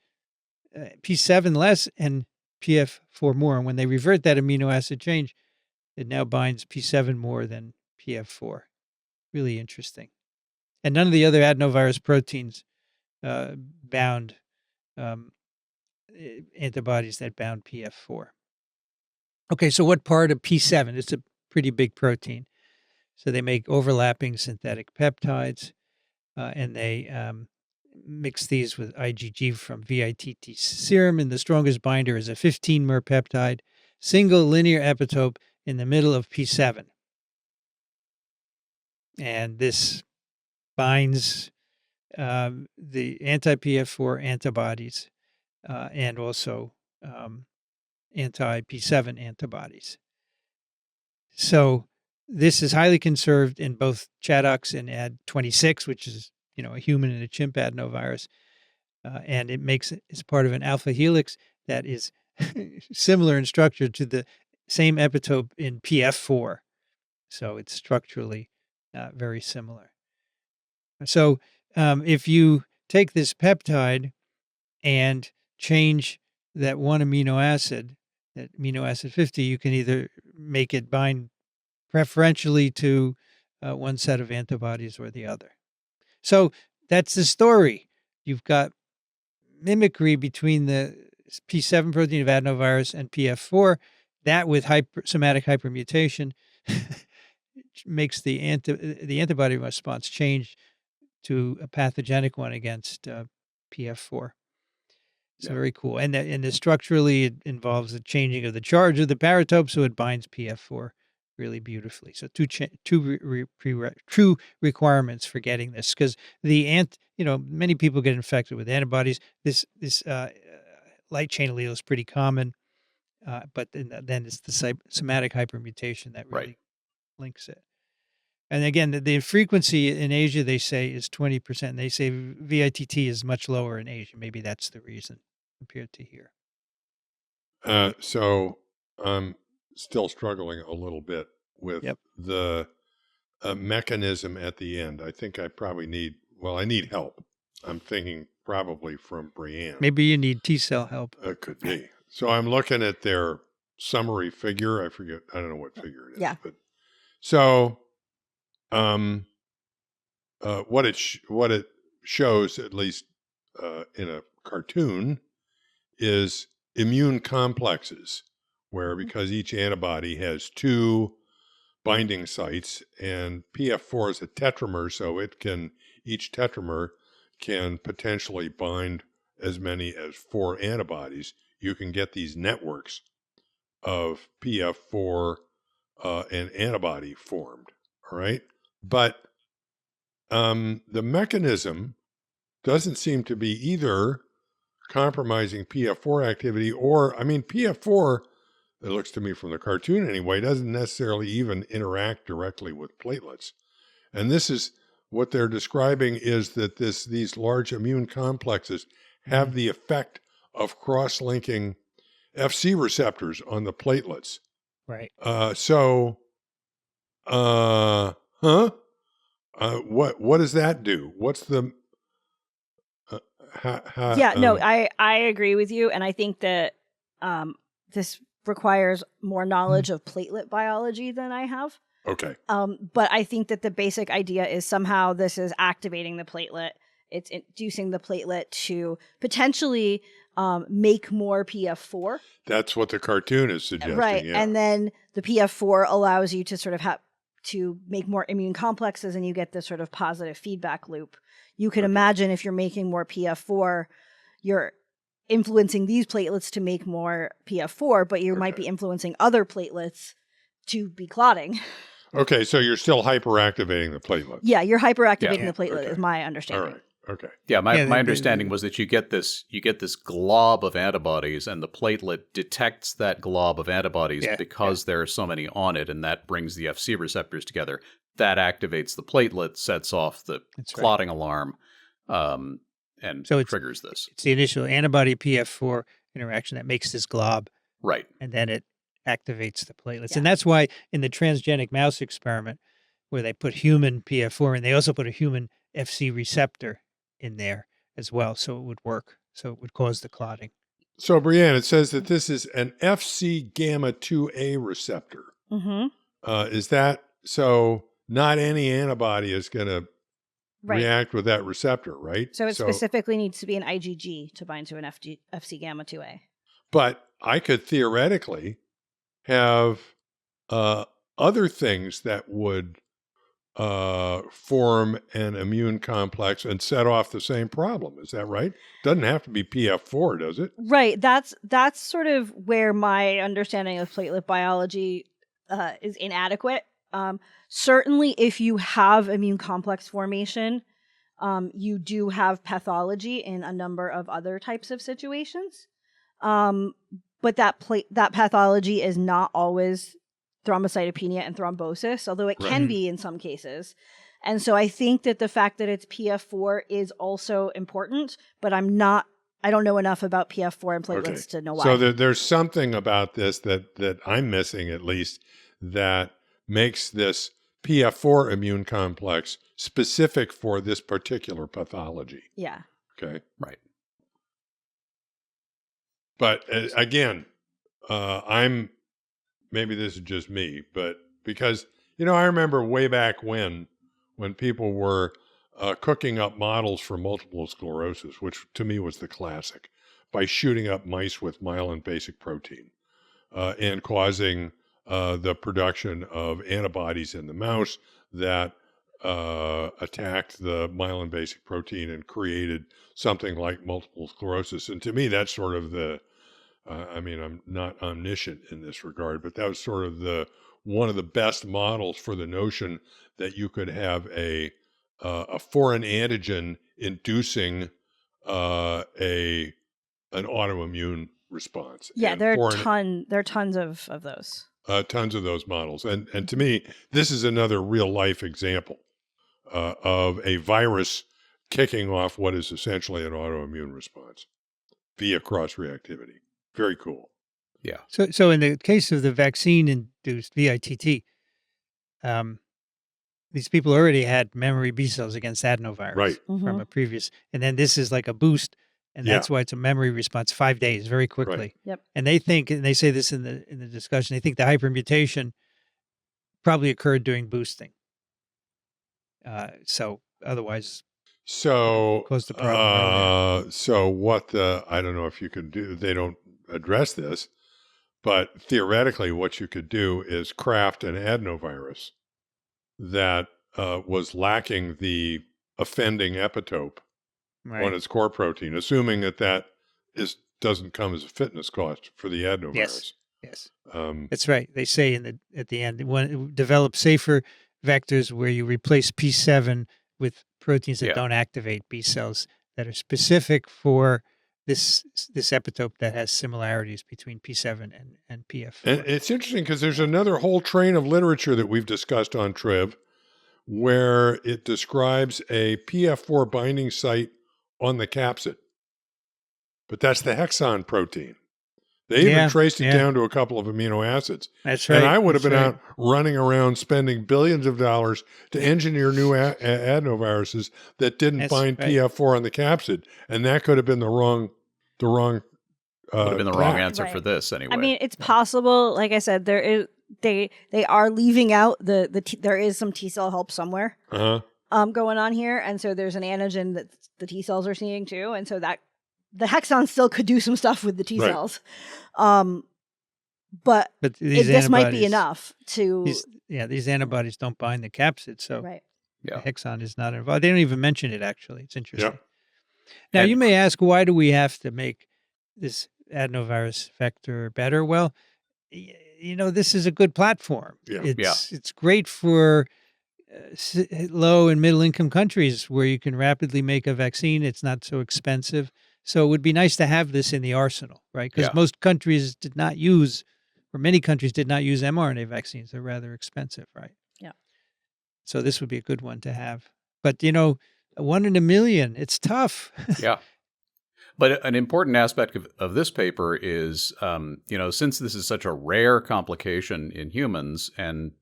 P7 less and PF4 more. And when they revert that amino acid change, it now binds P7 more than PF4. Really interesting. And none of the other adenovirus proteins bound antibodies that bound PF4. Okay, so what part of P7? It's a pretty big protein. So they make overlapping synthetic peptides, and they mix these with IgG from VITT serum, and the strongest binder is a 15-mer peptide, single linear epitope in the middle of P7. And this binds the anti-PF4 antibodies and also anti-P7 antibodies. So this is highly conserved in both ChAdOx and Ad26, which is a human and a chimp adenovirus, and it's part of an alpha helix that is similar in structure to the same epitope in PF4. So it's structurally very similar. So if you take this peptide and change that one amino acid, that amino acid 50, you can either make it bind preferentially to one set of antibodies or the other. So that's the story. You've got mimicry between the P7 protein of adenovirus and PF4. That with somatic hypermutation makes the antibody response change to a pathogenic one against PF4. It's very cool. And structurally, it involves the changing of the charge of the paratope, so it binds PF4 really beautifully. So two requirements for getting this, because many people get infected with antibodies. This light chain allele is pretty common, but then it's the somatic hypermutation that really links it. And again, the frequency in Asia, they say, is 20%. They say VITT is much lower in Asia. Maybe that's the reason compared to here. So I'm still struggling a little bit with the mechanism at the end. I think I probably need help. I'm thinking probably from Brianne. Maybe you need T-cell help. Could be. So I'm looking at their summary figure. I don't know what figure it is. Yeah. But so what it shows, at least in a cartoon, is immune complexes, where because each antibody has 2 binding sites, and PF4 is a tetramer, so each tetramer can potentially bind as many as 4 antibodies. You can get these networks of PF4 and antibody formed, all right? But the mechanism doesn't seem to be either compromising PF4 activity PF4, it looks to me from the cartoon anyway, doesn't necessarily even interact directly with platelets. And this is what they're describing, is that these large immune complexes have the effect of cross-linking FC receptors on the platelets. Right. What does that do? What's the I agree with you, and I think that this requires more knowledge of platelet biology than I have. Okay. But I think that the basic idea is somehow this is activating the platelet. It's inducing the platelet to potentially make more PF4. That's what the cartoon is suggesting. Right. Yeah. And then the PF4 allows you to sort of to make more immune complexes, and you get this sort of positive feedback loop. You can imagine if you're making more PF4, you're influencing these platelets to make more PF4, but you might be influencing other platelets to be clotting. Okay, so you're still hyperactivating the platelet. Yeah, you're hyperactivating the platelet is my understanding. All right. Okay. Yeah, my understanding was that you get this glob of antibodies, and the platelet detects that glob of antibodies because there are so many on it, and that brings the FC receptors together. That activates the platelet, sets off the clotting alarm, and so triggers this. It's the initial antibody PF4 interaction that makes this glob. Right. And then it activates the platelets. Yeah. And that's why in the transgenic mouse experiment, where they put human PF4 and they also put a human FC receptor in there as well, so it would work. So it would cause the clotting. So, Brianne, it says that this is an FC gamma 2A receptor. Mm-hmm. Is that so? Not any antibody is going to react with that receptor, right? So it specifically needs to be an IgG to bind to an FC gamma 2A. But I could theoretically have other things that would form an immune complex and set off the same problem. Is that right? Doesn't have to be PF4, does it? Right. That's sort of where my understanding of platelet biology is inadequate. Certainly, if you have immune complex formation, you do have pathology in a number of other types of situations. But that pathology is not always thrombocytopenia and thrombosis, although it can be in some cases. And so I think that the fact that it's PF4 is also important, but I don't know enough about PF4 and platelets to know why. So there's something about this that I'm missing, at least, that makes this PF4 immune complex specific for this particular pathology. Yeah. Okay. Right. But again, maybe this is just me, but because, I remember way back when people were cooking up models for multiple sclerosis, which to me was the classic, by shooting up mice with myelin basic protein and causing the production of antibodies in the mouse that attacked the myelin basic protein and created something like multiple sclerosis. And to me, that's sort of I'm not omniscient in this regard, but that was sort of one of the best models for the notion that you could have a foreign antigen inducing an autoimmune response. Yeah, there are tons of those. Tons of those models. And to me, this is another real life example of a virus kicking off what is essentially an autoimmune response via cross-reactivity. Very cool. Yeah. So in the case of the vaccine-induced VITT, these people already had memory B cells against adenovirus from a previous, and then this is like a boost, and that's why it's a memory response 5 days, very quickly. Right. Yep. And they think, and they say this in the discussion, they think the hypermutation probably occurred during boosting. So otherwise, close the problem. I don't know if you can do. They don't address this, but theoretically, what you could do is craft an adenovirus that was lacking the offending epitope on its core protein, assuming that doesn't come as a fitness cost for the adenovirus. Yes. That's right. They say at the end, when develop safer vectors where you replace P7 with proteins that don't activate B cells that are specific for this epitope that has similarities between P7 and PF4. And it's interesting because there's another whole train of literature that we've discussed on TWiV where it describes a PF4 binding site on the capsid. But that's the hexon protein. They even traced it down to a couple of amino acids. That's right. And I would have been out running around spending billions of dollars to engineer new adenoviruses that didn't bind PF4 on the capsid. And that could have been the wrong would have been the wrong answer for this anyway. I mean, it's possible. Like I said, there they are leaving out there is some T cell help somewhere going on here, and so there's an antigen that the T cells are seeing too, and so that the hexon still could do some stuff with the T cells, but this might be enough to. These antibodies don't bind the capsid, so Right. the hexon is not involved. They don't even mention it. Actually, it's interesting. Yep. Now you may ask, why do we have to make this adenovirus vector better? Well, this is a good platform. It's great for low and middle income countries where you can rapidly make a vaccine. It's not so expensive. So it would be nice to have this in the arsenal, right? Because most countries did not use, or many countries did not use mRNA vaccines. They're rather expensive, right? Yeah. So this would be a good one to have. But, 1 in a million, it's tough. Yeah. But an important aspect of this paper is, since this is such a rare complication in humans and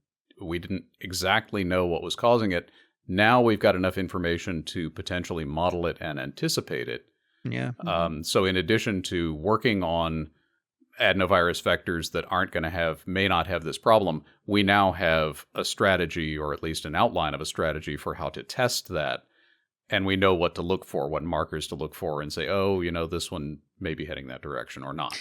we didn't exactly know what was causing it, now we've got enough information to potentially model it and anticipate it. Yeah. So in addition to working on adenovirus vectors that may not have this problem, we now have a strategy, or at least an outline of a strategy for how to test that. And we know what to look for, what markers to look for, and say, this one may be heading that direction or not.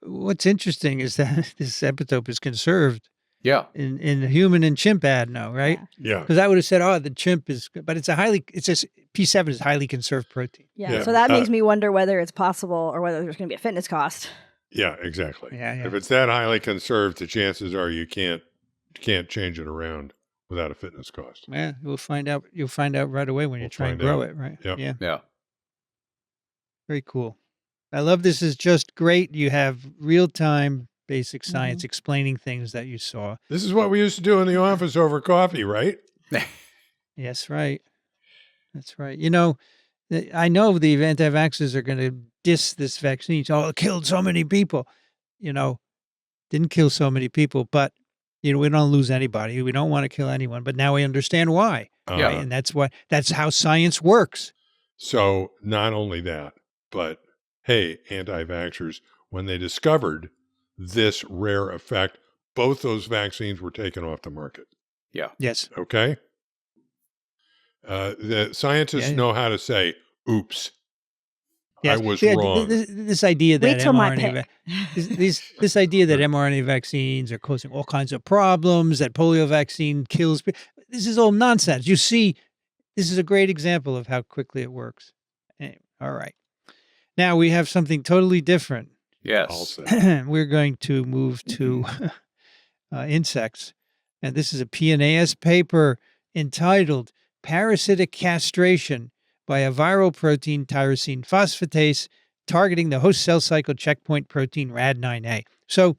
What's interesting is that this epitope is conserved. Yeah. In human and chimp adeno, right? Yeah. Because I would have said, the chimp is, but P7 is highly conserved protein. Yeah. So that makes me wonder whether it's possible or whether there's going to be a fitness cost. Yeah, exactly. Yeah. If it's that highly conserved, the chances are you can't change it around without a fitness cost. Yeah, you'll find out right away when you try and grow it, right? Yep. Yeah. Very cool. I love this. Is just great. You have real-time basic science explaining things that you saw. This is what we used to do in the office over coffee, right? Yes, right. That's right. I know the anti-vaxxers are going to diss this vaccine. It killed so many people. Didn't kill so many people, but we don't lose anybody. We don't want to kill anyone, but now we understand why. Right? And that's how science works. So not only that, but hey, anti-vaxxers, when they discovered this rare effect, both those vaccines were taken off the market. Yeah. Yes. Okay. The scientists know how to say, oops. Yes. I was wrong. This idea that Wait till my pick. this idea that mRNA vaccines are causing all kinds of problems, that polio vaccine kills people, this is all nonsense. You see, this is a great example of how quickly it works. Anyway, all right. Now we have something totally different. Yes. We're going to move to insects. And this is a PNAS paper entitled Parasitic Castration by a viral protein tyrosine phosphatase targeting the host cell cycle checkpoint protein Rad9A. So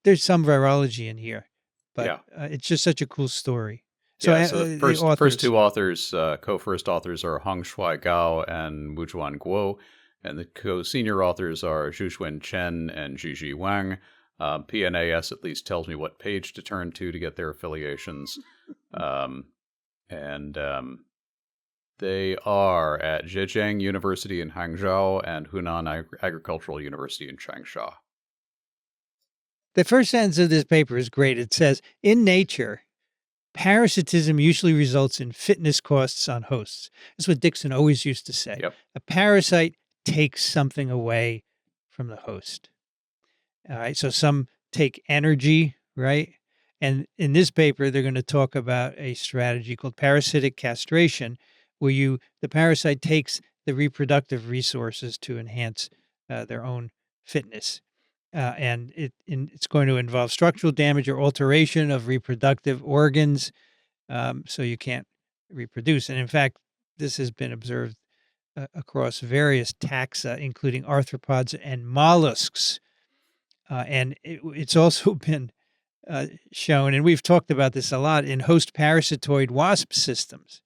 there's some virology in here, but it's just such a cool story. So, the first two authors, co-first authors are Hongshui Gao and Wujuan Guo, and the co-senior authors are Zhuxuan Chen and Zhizhi Wang. PNAS at least tells me what page to turn to get their affiliations. They are at Zhejiang University in Hangzhou and Hunan Agricultural University in Changsha. The first sentence of this paper is great. It says, in nature, parasitism usually results in fitness costs on hosts. That's what Dixon always used to say. Yep. A parasite takes something away from the host. All right. So some take energy, right? And in this paper, they're going to talk about a strategy called parasitic castration, where the parasite takes the reproductive resources to enhance their own fitness. And it's going to involve structural damage or alteration of reproductive organs, so you can't reproduce. And in fact, this has been observed across various taxa, including arthropods and mollusks. And it's also been shown, and we've talked about this a lot, in host parasitoid wasp systems.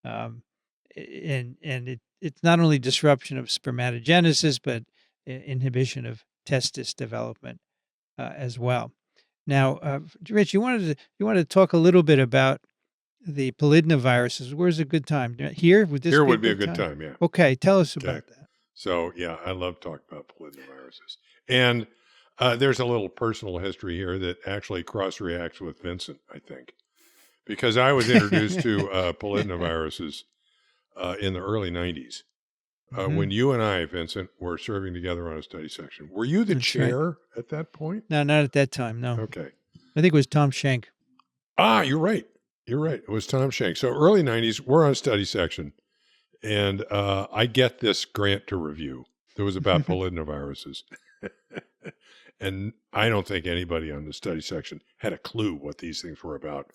And it's not only disruption of spermatogenesis, but inhibition of testis development as well. Now, Rich, you wanted to talk a little bit about the polydnaviruses. Where's a good time? Here? Would be a good time, yeah. Okay, tell us about that. So, I love talking about polydnaviruses. And There's a little personal history here that actually cross-reacts with Vincent, I think, because I was introduced to polydnaviruses in the early 90s. When you and I, Vincent, were serving together on a study section. Were you the That's right. chair at that point? No, not at that time. No. Okay. I think it was Tom Schenk. You're right. You're right. It was Tom Schenk. So early 90s, we're on study section, and I get this grant to review. It was about polydnaviruses. And I don't think anybody on the study section had a clue what these things were about.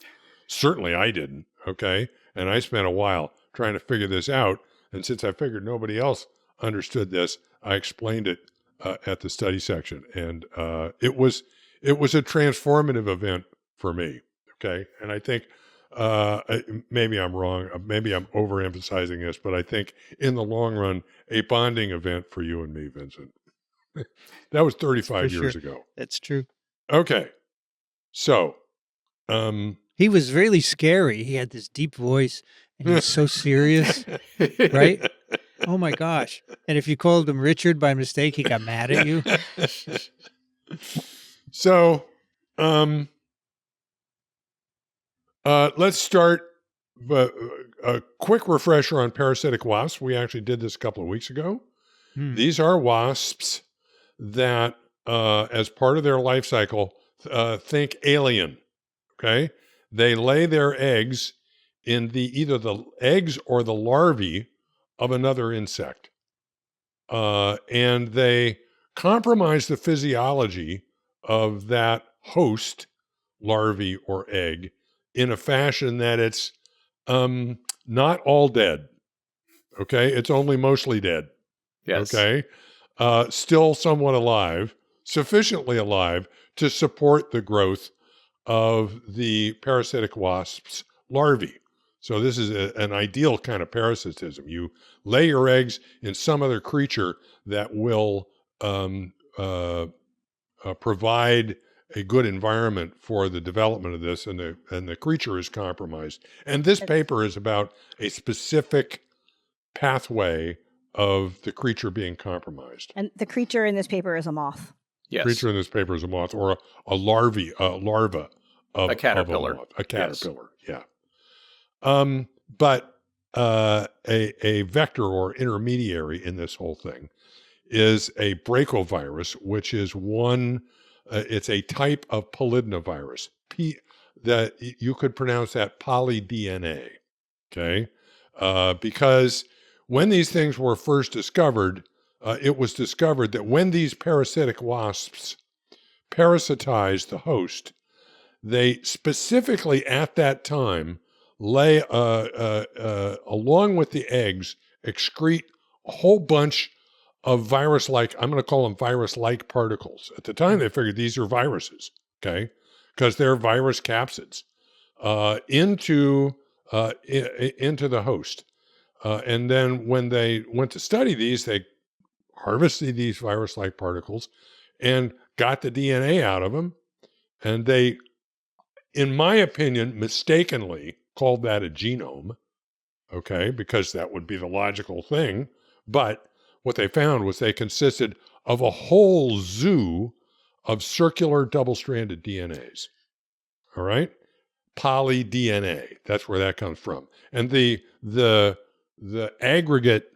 Certainly I didn't, okay? And I spent a while trying to figure this out. And since I figured nobody else understood this, I explained it at the study section. And it was a transformative event for me, okay? And I think maybe I'm wrong. Maybe I'm overemphasizing this, but I think in the long run, a bonding event for you and me, Vincent. That was 35 years ago. That's true. Okay. So, he was really scary. He had this deep voice and he was so serious, right? Oh my gosh. And if you called him Richard by mistake, he got mad at you. So, let's start a quick refresher on parasitic wasps. We actually did this a couple of weeks ago. These are wasps that, as part of their life cycle, think alien, okay? They lay their eggs in either the eggs or the larvae of another insect. And they compromise the physiology of that host, larvae or egg, in a fashion that it's not all dead, okay? It's only mostly dead, Yes. okay? Still somewhat alive, sufficiently alive to support the growth of the parasitic wasp's larvae. So this is an ideal kind of parasitism. You lay your eggs in some other creature that will provide a good environment for the development of this, and the creature is compromised. And this paper is about a specific pathway of the creature being compromised. And the creature in this paper is a moth. Yes. Creature in this paper is a moth, or a larva of A caterpillar. Of a moth. A caterpillar, yes. Yeah. But a vector or intermediary in this whole thing is a Bracovirus, which is it's a type of polydnavirus. That you could pronounce that poly-DNA, okay? Because when these things were first discovered, it was discovered that when these parasitic wasps parasitize the host, they specifically at that time lay, along with the eggs, excrete a whole bunch of virus-like, I'm going to call them virus-like particles. At the time, they figured these are viruses, okay? Because they're virus capsids into the host. And then when they went to study these, they harvested these virus-like particles and got the DNA out of them. And they, in my opinion, mistakenly called that a genome, okay, because that would be the logical thing. But what they found was they consisted of a whole zoo of circular double-stranded DNAs, all right? Poly-DNA, that's where that comes from. And the aggregate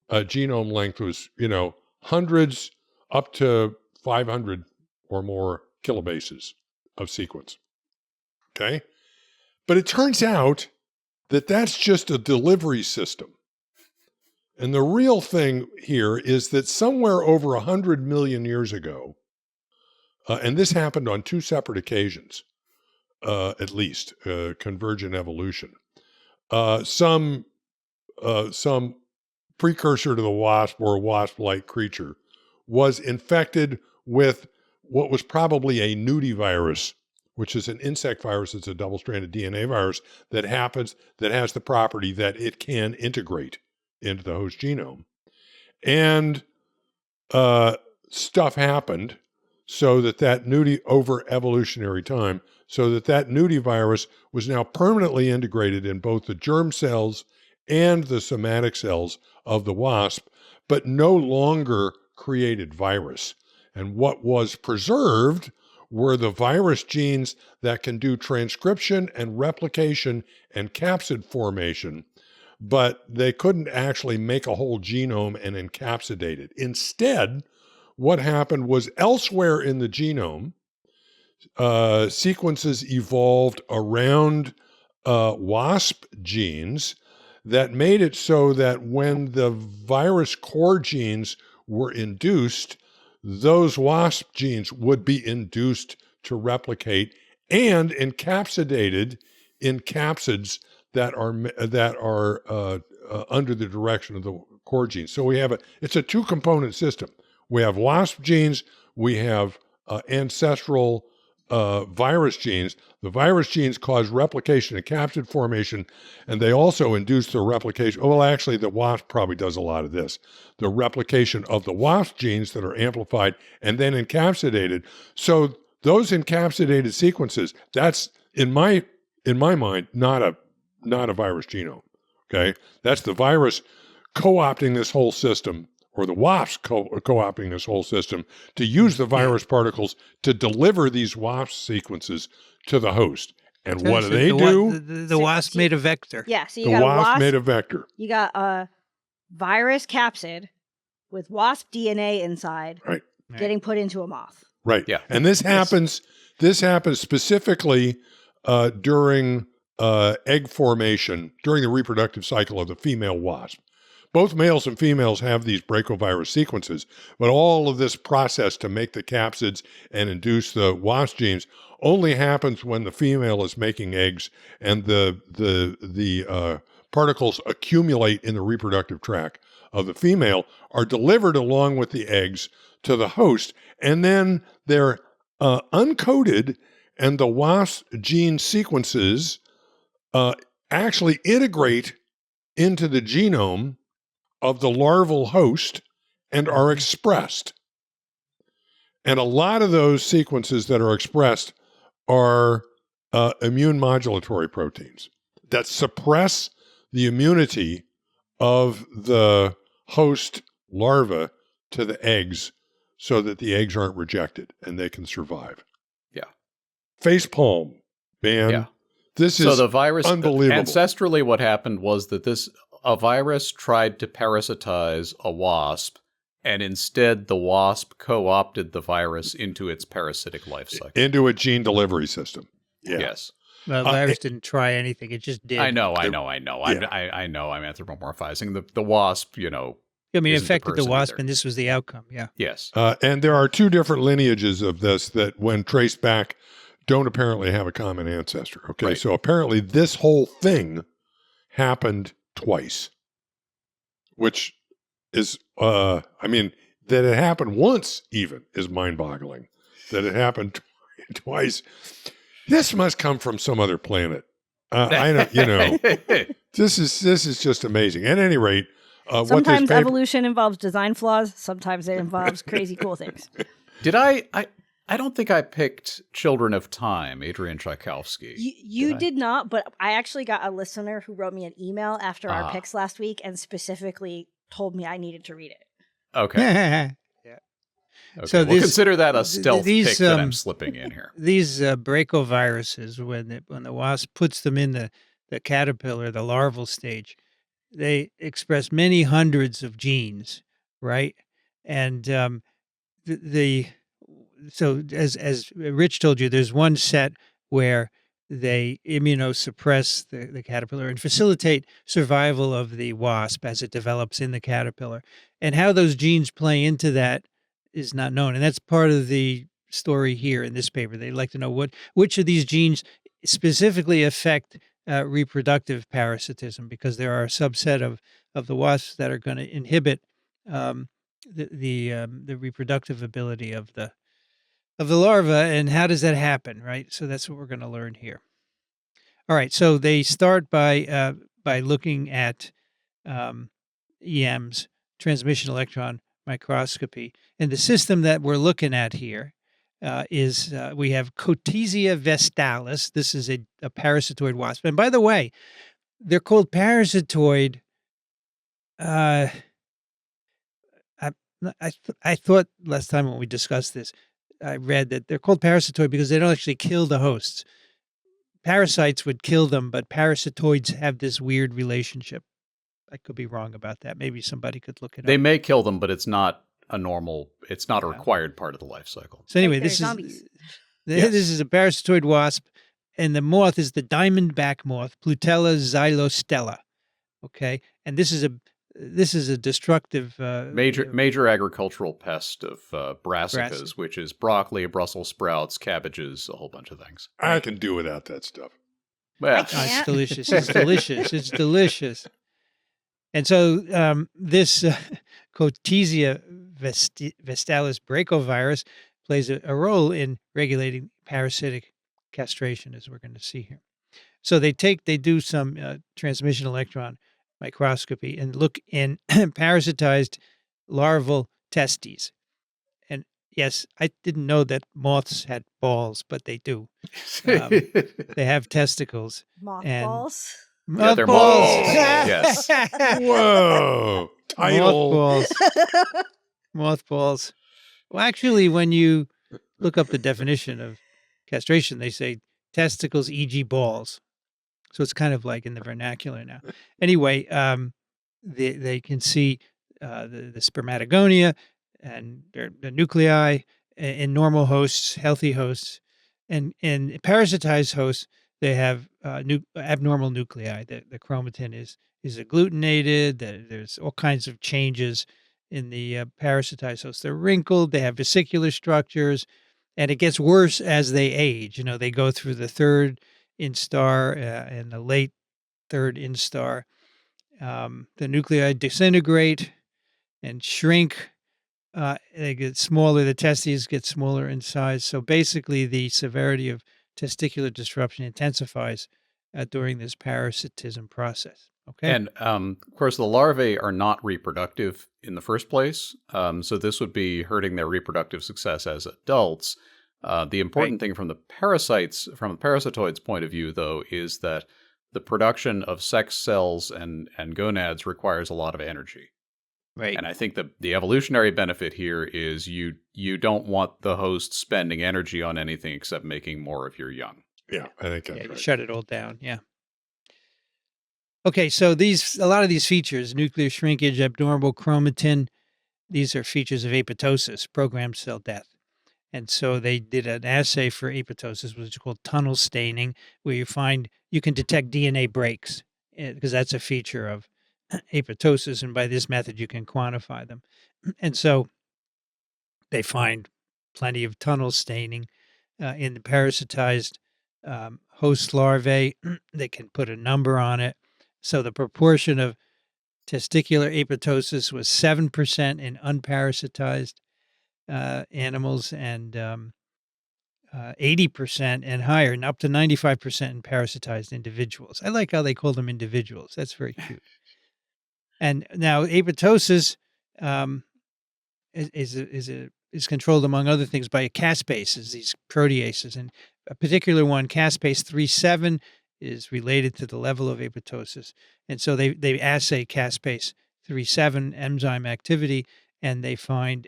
genome length was, hundreds up to 500 or more kilobases of sequence, okay? But it turns out that that's just a delivery system. And the real thing here is that somewhere over 100 million years ago, and this happened on two separate occasions, at least, convergent evolution, some precursor to the wasp or a wasp-like creature was infected with what was probably a nudie which is an insect virus. It's a double-stranded DNA virus that has the property that it can integrate into the host genome. And stuff happened so that nudie, over evolutionary time, so that nudie virus was now permanently integrated in both the germ cells and the somatic cells of the wasp, but no longer created virus. And what was preserved were the virus genes that can do transcription and replication and capsid formation, but they couldn't actually make a whole genome and encapsulate it. Instead, what happened was elsewhere in the genome, sequences evolved around wasp genes that made it so that when the virus core genes were induced, those wasp genes would be induced to replicate and encapsulated in capsids that are under the direction of the core genes. So it's a two-component system. We have wasp genes, we have ancestral virus genes. The virus genes cause replication and capsid formation, and they also induce the replication. Well, actually, the wasp probably does a lot of this. The replication of the wasp genes that are amplified and then encapsulated. So those encapsulated sequences, that's in my mind not a virus genome. Okay, that's the virus co-opting this whole system, or the wasp co-opting this whole system to use the virus particles to deliver these wasp sequences to the host. And what do they do? The wasp made a vector. Yeah, so you The got wasp a made a vector. You got a virus capsid with wasp DNA inside, Right. getting put into a moth. Right. Yeah. And this happens specifically during egg formation, during the reproductive cycle of the female wasp. Both males and females have these Bracovirus sequences, but all of this process to make the capsids and induce the wasp genes only happens when the female is making eggs and the particles accumulate in the reproductive tract of the female, are delivered along with the eggs to the host, and then they're uncoded, and the wasp gene sequences actually integrate into the genome of the larval host and are expressed. And a lot of those sequences that are expressed are immune modulatory proteins that suppress the immunity of the host larva to the eggs so that the eggs aren't rejected and they can survive. Yeah. Facepalm, man. Yeah. This So is the virus, unbelievable. Ancestrally, what happened was that a virus tried to parasitize a wasp, and instead the wasp co-opted the virus into its parasitic life cycle. Into a gene delivery system. Yeah. Yes. The virus didn't try anything; it just did. I know. Yeah. I know. I'm anthropomorphizing the wasp. I mean, isn't it the affected the person wasp, either. and this was the outcome. Yeah. Yes. And there are two different lineages of this that, when traced back, don't apparently have a common ancestor. Okay, Right. so apparently this whole thing happened twice, which is, I mean, that it happened once even is mind-boggling. That it happened twice. This must come from some other planet. I know, this is just amazing. At any rate, Sometimes evolution involves design flaws. Sometimes it involves crazy cool things. Did I don't think I picked Children of Time, Adrian Tchaikovsky. You did not, but I actually got a listener who wrote me an email after our picks last week and specifically told me I needed to read it. Okay. Yeah. Okay. So we'll consider that a stealth these, pick that I'm slipping in here. These Bracoviruses, when the wasp puts them in the caterpillar, the larval stage, they express many hundreds of genes, right? And so as Rich told you, there's one set where they immunosuppress the caterpillar and facilitate survival of the wasp as it develops in the caterpillar. And how those genes play into that is not known. And that's part of the story here in this paper. They'd like to know which of these genes specifically affect reproductive parasitism, because there are a subset of the wasps that are going to inhibit the reproductive ability of the larva. And how does that happen, right? So that's what we're going to learn here. All right. So they start by looking at EMs, transmission electron microscopy, and the system that we're looking at here is we have Cotesia vestalis. This is a parasitoid wasp, and by the way, they're called parasitoid. I thought last time when we discussed this, I read that they're called parasitoid because they don't actually kill the hosts. Parasites would kill them, but parasitoids have this weird relationship. I could be wrong about that. Maybe somebody could look it They up. may kill them, but it's not a Yeah. required part of the life cycle. So anyway, They're this zombies. Yes. is a parasitoid wasp, and the moth is the diamondback moth, Plutella xylostella. Okay, and this is a destructive Major agricultural pest of brassicas, Brassica. which is broccoli, Brussels sprouts, cabbages, a whole bunch of things. I can do without that stuff. Well, I Oh, it's can't. delicious. It's delicious. It's delicious. And so this Cotesia vestalis bracovirus plays a role in regulating parasitic castration, as we're going to see here. So they do some transmission electron microscopy and look in parasitized larval testes. And yes, I didn't know that moths had balls, but they do. They have testicles. Mothballs. Yeah, they're Mothballs. mothballs, yes. Whoa! Title. Mothballs. Mothballs. Well, actually, when you look up the definition of castration, they say testicles, e.g., balls. So it's kind of like in the vernacular now. Anyway, they can see the spermatogonia and the nuclei in normal hosts, healthy hosts, and in parasitized hosts, they have abnormal nuclei. The chromatin is agglutinated. There's all kinds of changes in the parasitized hosts. They're wrinkled. They have vesicular structures, and it gets worse as they age. You know, they go through the third instar and the late third instar. The nuclei disintegrate and shrink. They get smaller. The testes get smaller in size. So basically, the severity of testicular disruption intensifies during this parasitism process. Okay. And of course, the larvae are not reproductive in the first place. So this would be hurting their reproductive success as adults. The important thing from the parasitoids' point of view, though, is that the production of sex cells and gonads requires a lot of energy. Right. And I think that the evolutionary benefit here is you don't want the host spending energy on anything except making more of your young. Yeah, I think that's You right. shut it all down. Yeah. Okay, so a lot of these features, nuclear shrinkage, abnormal chromatin, these are features of apoptosis, programmed cell death. And so they did an assay for apoptosis, which is called tunnel staining, where you can detect DNA breaks, because that's a feature of apoptosis, and by this method you can quantify them. And so they find plenty of tunnel staining in the parasitized host larvae. They can put a number on it. So the proportion of testicular apoptosis was 7% in unparasitized animals and 80% and higher, and up to 95% in parasitized individuals. I like how they call them individuals. That's very cute. And now apoptosis is controlled, among other things, by caspases, these proteases, and a particular one, caspase 3,7, is related to the level of apoptosis. And so they assay caspase 3,7 enzyme activity, and they find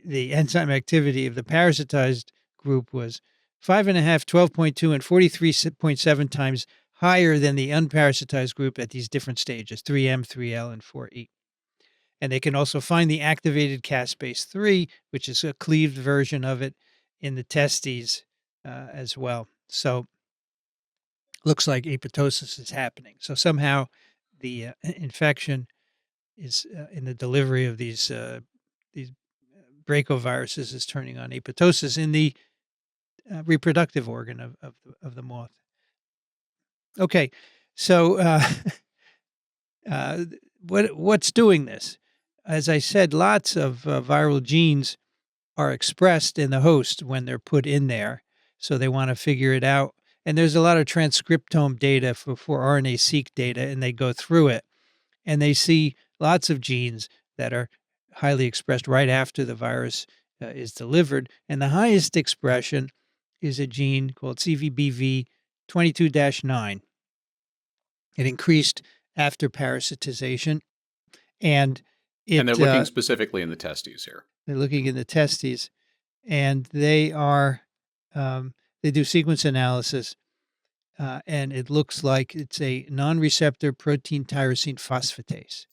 the enzyme activity of the parasitized group was 5.5, 12.2, and 43.7 times higher than the unparasitized group at these different stages, 3M, 3L, and 4E. And they can also find the activated caspase 3, which is a cleaved version of it, in the testes as well. So looks like apoptosis is happening. So somehow the infection is in the delivery of these Bracoviruses is turning on apoptosis in the reproductive organ of the moth. Okay, so what's doing this? As I said, lots of viral genes are expressed in the host when they're put in there, so they want to figure it out. And there's a lot of transcriptome data for RNA-seq data, and they go through it, and they see lots of genes that are highly expressed right after the virus is delivered. And the highest expression is a gene called CVBV 22-9. It increased after parasitization, and And they're looking specifically in the testes here. They're looking in the testes, and they are they do sequence analysis, and it looks like it's a non-receptor protein tyrosine phosphatase.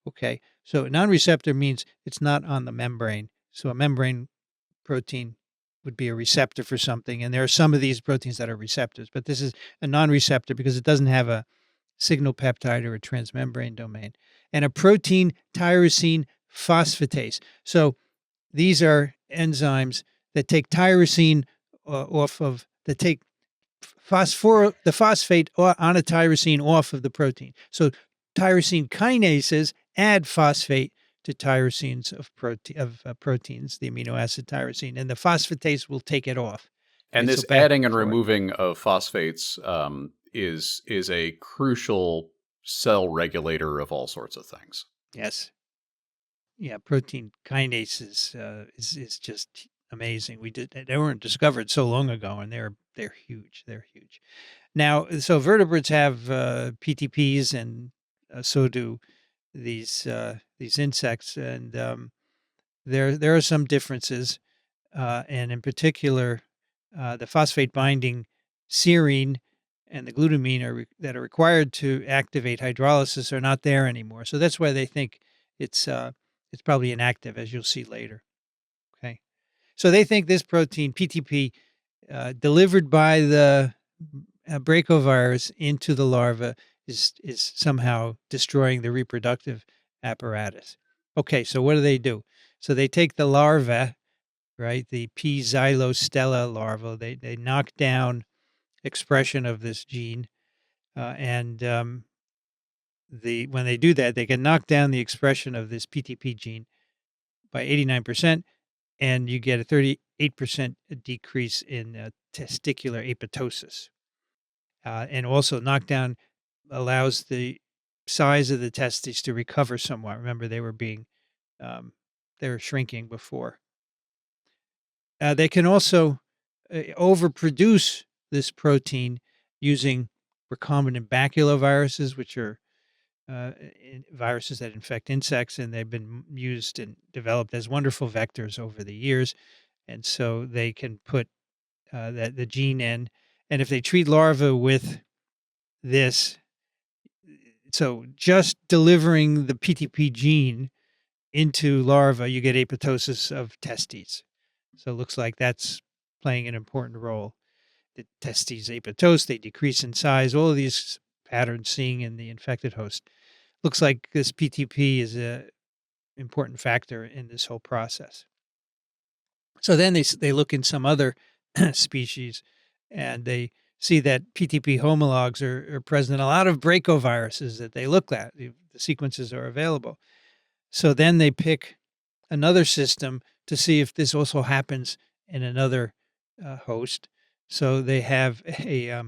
Okay, so non-receptor means it's not on the membrane. So a membrane protein would be a receptor for something, and there are some of these proteins that are receptors, but this is a non-receptor because it doesn't have a signal peptide or a transmembrane domain, and a protein tyrosine phosphatase. So these are enzymes that take tyrosine that take the phosphate on a tyrosine off of the protein. So tyrosine kinases add phosphate to tyrosines of proteins, the amino acid tyrosine, and the phosphatase will take it off. And this adding and removing of phosphates is a crucial cell regulator of all sorts of things. Yes. Yeah, protein kinases is just amazing. They weren't discovered so long ago, and they're huge. They're huge. Now, so vertebrates have PTPs, and so do these insects, and there are some differences, and in particular, the phosphate binding serine and the glutamine that are required to activate hydrolysis are not there anymore. So that's why they think it's probably inactive, as you'll see later. Okay, so they think this protein PTP delivered by the Bracovirus into the larva is somehow destroying the reproductive apparatus. Okay, so what do? So they take the larva, right, the P. xylostella larva, they knock down expression of this gene, and when they do that, they can knock down the expression of this PTP gene by 89%, and you get a 38% decrease in testicular apoptosis. And also knockdown allows the size of the testes to recover somewhat. Remember, they were shrinking before. They can also overproduce this protein using recombinant baculoviruses, which are viruses that infect insects, and they've been used and developed as wonderful vectors over the years. And so they can put the gene in, and if they treat larvae with this, so just delivering the PTP gene into larva, you get apoptosis of testes. So it looks like that's playing an important role. The testes apoptose, they decrease in size, all of these patterns seen in the infected host. Looks like this PTP is an important factor in this whole process. So then they look in some other species, and they see that PTP homologs are present in a lot of Bracoviruses that they look at. The sequences are available. So then they pick another system to see if this also happens in another host. So they have a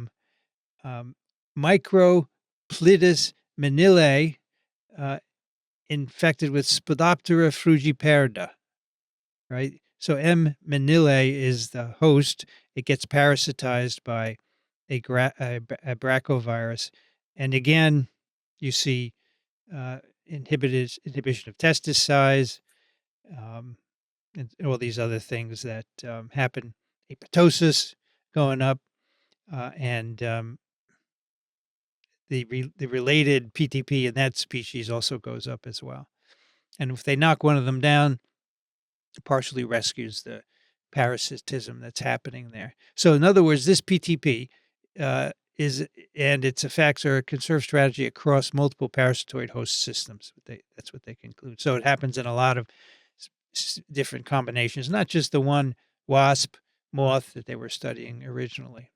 MicroPletis manilae infected with Spodoptera frugiperda, right? So M. manilae is the host. It gets parasitized by a Bracovirus. And again, you see inhibition of testis size, and all these other things that happen. Apoptosis going up, and the related PTP in that species also goes up as well. And if they knock one of them down, it partially rescues the parasitism that's happening there. So in other words, this PTP and its effects are a conserved strategy across multiple parasitoid host systems. That's what they conclude. So it happens in a lot of different combinations, not just the one wasp, moth that they were studying originally.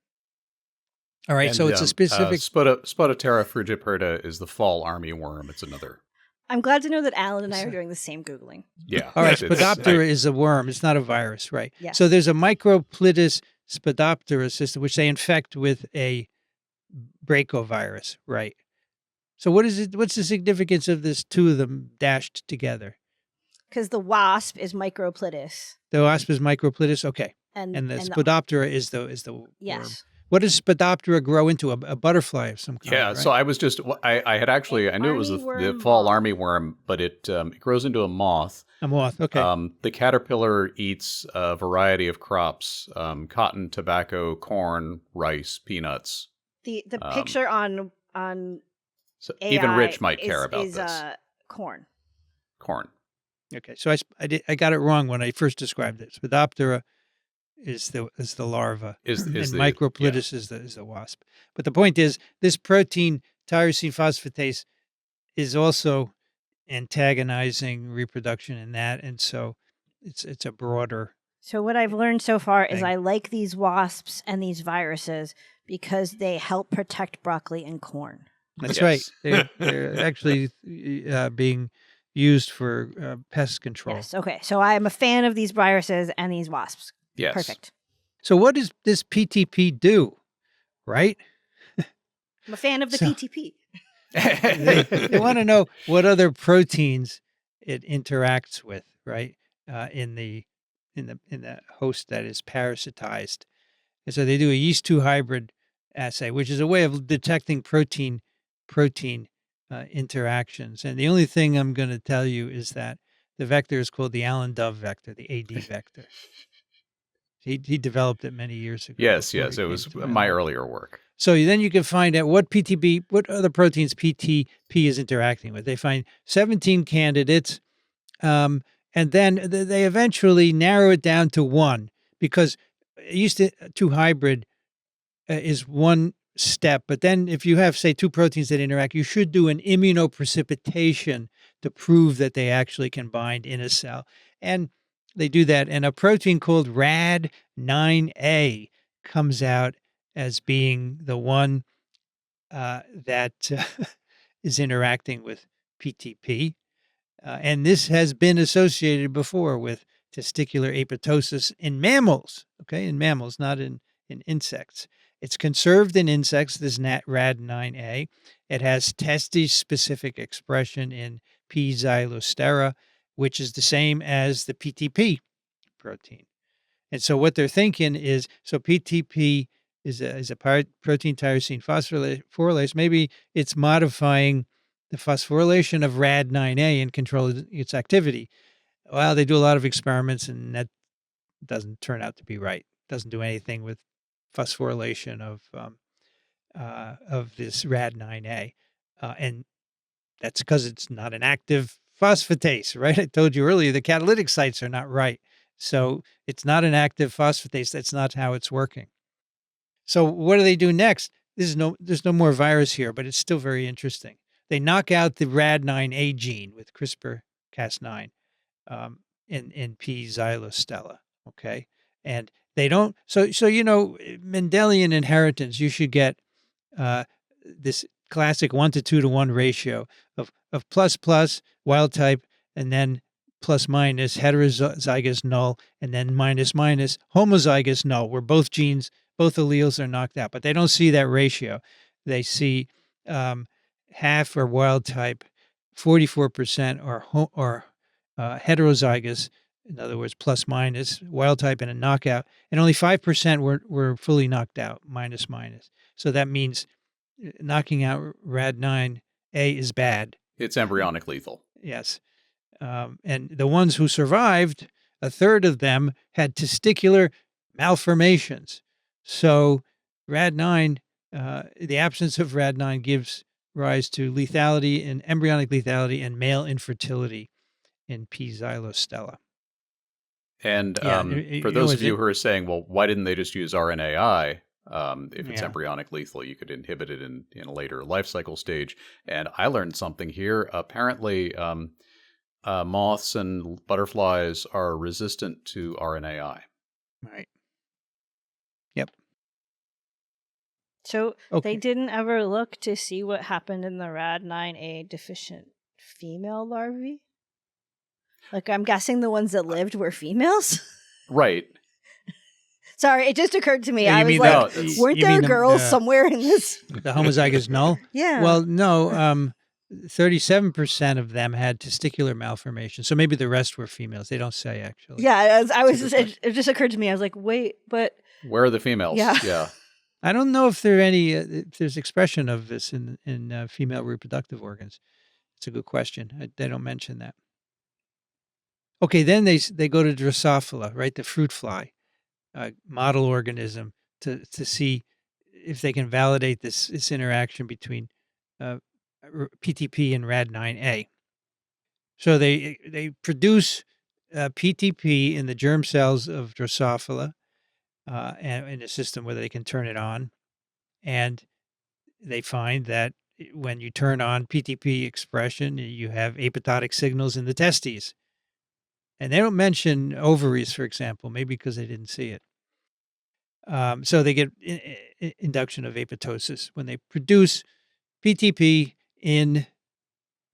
All right, so it's a specific... Spodoptera frugiperda is the fall army worm. It's another... I'm glad to know that Alan and I are doing the same Googling. Yeah. All right, Spodoptera is a worm. It's not a virus, right? Yes. So there's a MicroPletis Spodoptera system, which they infect with a Bracovirus, right? So what's the significance of this, two of them dashed together? Because the wasp is MicroPletis. The wasp is MicroPletis, okay. And the Spodoptera is the yes. worm. what does Spodoptera grow into? A butterfly of some kind, Yeah, right? so I was just, I had actually, I knew it was the Armyworm fall moth. armyworm, but it grows into a moth. A moth, okay. The caterpillar eats a variety of crops, cotton, tobacco, corn, rice, peanuts. The picture on So AI even Rich might care about is this. corn. Corn. Okay, so I got it wrong when I first described it. Spodoptera is the larva, Is and the Microplitis is the wasp. But the point is, this protein tyrosine phosphatase is also antagonizing reproduction in that, and so it's a broader. So what I've learned so far is thing. I like these wasps and these viruses because they help protect broccoli and corn. That's Yes. right. They're actually being used for pest control. Yes. Okay. So I am a fan of these viruses and these wasps. Yes. Perfect. So what does this PTP do, right? I'm a fan of the So- PTP. They want to know what other proteins it interacts with, right? In the host that is parasitized. And so they do a yeast 2 hybrid assay, which is a way of detecting protein interactions. And the only thing I'm going to tell you is that the vector is called the Allen-Dove vector, the AD vector. He developed it many years ago. Yes, before yes. he It came was to my Allen. earlier work. So then you can find out what other proteins PTP is interacting with. They find 17 candidates, and then they eventually narrow it down to one, because yeast 2 hybrid is one step. But then if you have, say, 2 proteins that interact, you should do an immunoprecipitation to prove that they actually can bind in a cell. And they do that. And a protein called RAD9A comes out as being the one that is interacting with PTP. And this has been associated before with testicular apoptosis in mammals, okay, in mammals, not in insects. It's conserved in insects, this RAD9A. It has testis-specific expression in P. xylostera, which is the same as the PTP protein. And so what they're thinking is, so PTP is a protein tyrosine phosphorylase. Maybe it's modifying the phosphorylation of RAD9A and control its activity. Well, they do a lot of experiments, and that doesn't turn out to be right. Doesn't do anything with phosphorylation of this RAD9A, and that's because it's not an active phosphatase, right? I told you earlier the catalytic sites are not right, so it's not an active phosphatase. That's not how it's working. So what do they do next? There's no more virus here, but it's still very interesting. They knock out the RAD9A gene with CRISPR-Cas9 in P. xylostella. Okay, and they don't. So Mendelian inheritance. You should get this classic 1:2:1 ratio of plus wild type, and then plus minus heterozygous null, and then minus homozygous null, where both alleles are knocked out. But they don't see that ratio. They see half are wild type, 44% are heterozygous. In other words, plus minus wild type and a knockout, and only 5% were fully knocked out, minus. So that means knocking out RAD9A is bad. It's embryonic lethal. Yes. And the ones who survived, a third of them had testicular malformations. So RAD9, the absence of RAD9 gives rise to lethality and embryonic lethality and male infertility in P. xylostella. And for those of you who are saying, well, why didn't they just use RNAi? If it's embryonic lethal, you could inhibit it in a later life cycle stage. And I learned something here. Apparently, moths and butterflies are resistant to RNAi. Right. Yep. So Okay. they didn't ever look to see what happened in the RAD9A deficient female larvae? Like, I'm guessing the ones that lived were females? Right. Sorry, it just occurred to me. Yeah, I you was mean like, the- weren't you there mean the- girls the- somewhere in this? The homozygous null? Yeah. Well, no. 37% of them had testicular malformation. So maybe the rest were females. They don't say, actually. Yeah, That's a good it just occurred to me. I was like, wait, but Where are the females? Yeah. Yeah. I don't know if if there's expression of this in female reproductive organs. It's a good question. They don't mention that. Okay, then they go to Drosophila, right? The fruit fly model organism to see if they can validate this interaction between PTP and Rad9A. So they produce PTP in the germ cells of Drosophila and in a system where they can turn it on, and they find that when you turn on PTP expression, you have apoptotic signals in the testes. And they don't mention ovaries, for example, maybe because they didn't see it. So they get induction of apoptosis when they produce PTP in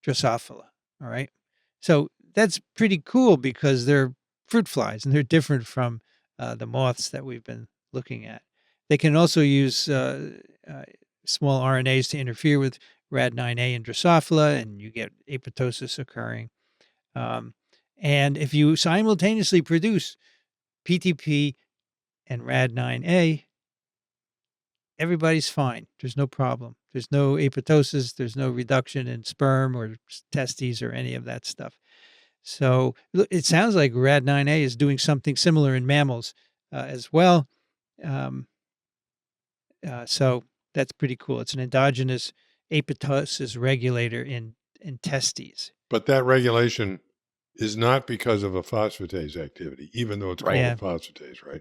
Drosophila. All right. So that's pretty cool because they're fruit flies and they're different from the moths that we've been looking at. They can also use small RNAs to interfere with Rad9A in Drosophila, and you get apoptosis occurring. And if you simultaneously produce PTP and Rad9A, everybody's fine. There's no problem. There's no apoptosis. There's no reduction in sperm or testes or any of that stuff. So it sounds like Rad9A is doing something similar in mammals as well. So that's pretty cool. It's an endogenous apoptosis regulator in testes. But that regulation is not because of a phosphatase activity, even though it's called a phosphatase, right?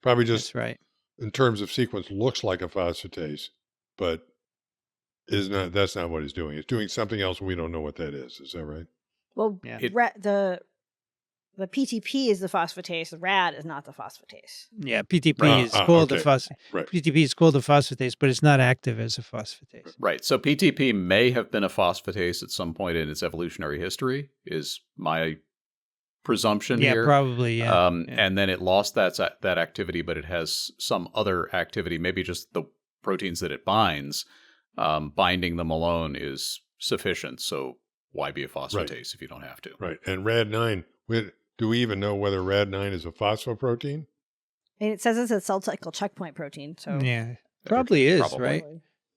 Probably just That's right. in terms of sequence looks like a phosphatase, but is not. That's not what it's doing. It's doing something else. We don't know what that is. Is that right? Well, Yeah. the PTP is the phosphatase. The RAD is not the phosphatase. Yeah, PTP is called a PTP is called a phosphatase, but it's not active as a phosphatase. Right. So PTP may have been a phosphatase at some point in its evolutionary history, is my presumption here. Yeah, probably. Yeah. And then it lost that activity, but it has some other activity, maybe just the proteins that it binds. Binding them alone is sufficient. So why be a phosphatase if you don't have to? Right. And Rad9, do we even know whether Rad9 is a phosphoprotein? And it says it's a cell cycle checkpoint protein. So yeah, probably is, probably. right?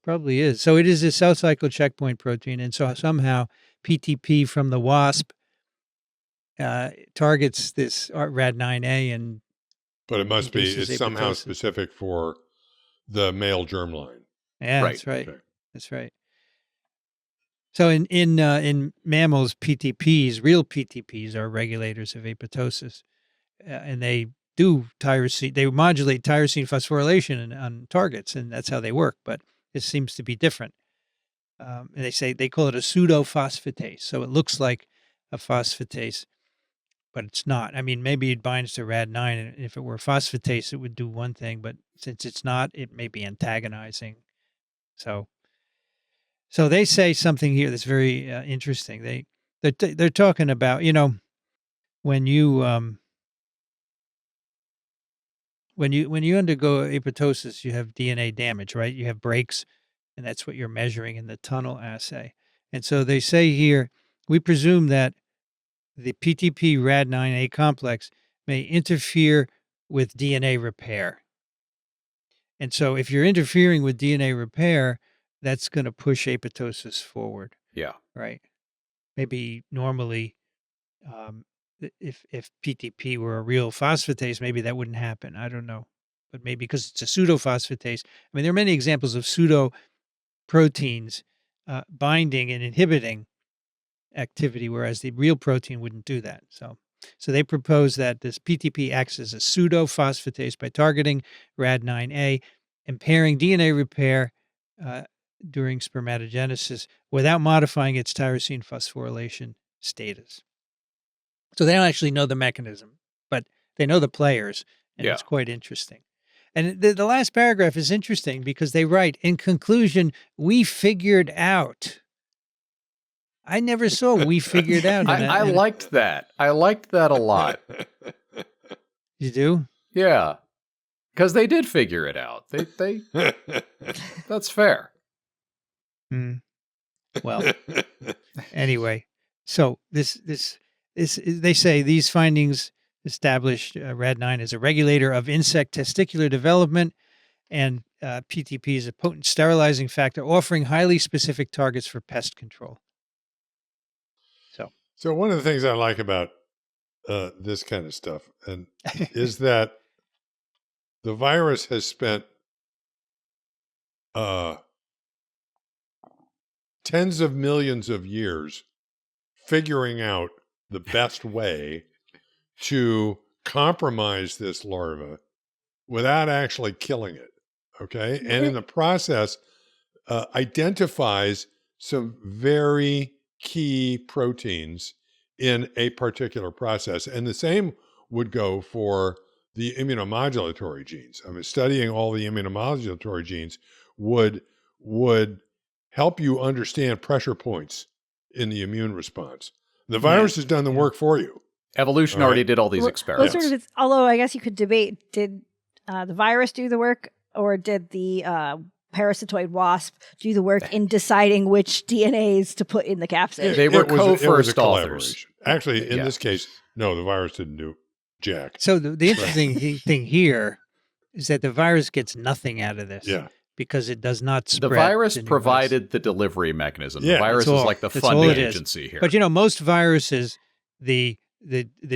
Probably is. So it is a cell cycle checkpoint protein. And so somehow PTP from the wasp targets this Rad9A. But it must be, it's somehow specific for the male germline. Yeah, that's right. Okay. That's right. So in mammals, PTPs, real PTPs, are regulators of apoptosis, and they do tyrosine. They modulate tyrosine phosphorylation on targets, and that's how they work. But this seems to be different. And they call it a pseudophosphatase, so it looks like a phosphatase, but it's not. I mean, maybe it binds to Rad9, and if it were a phosphatase, it would do one thing. But since it's not, it may be antagonizing. So they say something here that's very interesting. They're talking about, when you undergo apoptosis, you have DNA damage, right? You have breaks, and that's what you're measuring in the tunnel assay. And so they say here, we presume that the PTP Rad9A complex may interfere with DNA repair. And so if you're interfering with DNA repair, that's going to push apoptosis forward. Yeah. Right. Maybe normally, if PTP were a real phosphatase, maybe that wouldn't happen. I don't know. But maybe because it's a pseudophosphatase. I mean, there are many examples of pseudo proteins binding and inhibiting activity, whereas the real protein wouldn't do that. So they propose that this PTP acts as a pseudophosphatase by targeting Rad9A, impairing DNA repair during spermatogenesis without modifying its tyrosine phosphorylation status. So they don't actually know the mechanism, but they know the players, and it's quite interesting. And the last paragraph is interesting because they write, in conclusion, we figured out. I never saw we figured out. I liked that. I liked that a lot. You do? Yeah. Because they did figure it out. They that's fair. Well, anyway, so this they say these findings established Rad9 as a regulator of insect testicular development, and PTP is a potent sterilizing factor, offering highly specific targets for pest control. So one of the things I like about this kind of stuff is that the virus has spent tens of millions of years figuring out the best way to compromise this larva without actually killing it. Okay. And in the process, identifies some very key proteins in a particular process. And the same would go for the immunomodulatory genes. I mean, studying all the immunomodulatory genes would help you understand pressure points in the immune response. The virus has done the work for you. Evolution already did all these experiments. Well, sort of, although I guess you could debate, did the virus do the work, or did the parasitoid wasp do the work in deciding which DNAs to put in the capsid? They were co-first authors. Actually, in this case, no, the virus didn't do jack. So the interesting thing here is that the virus gets nothing out of this. Yeah. Because it does not spread. The virus provided the delivery mechanism. Yeah, the virus is like the funding agency here. But most viruses, the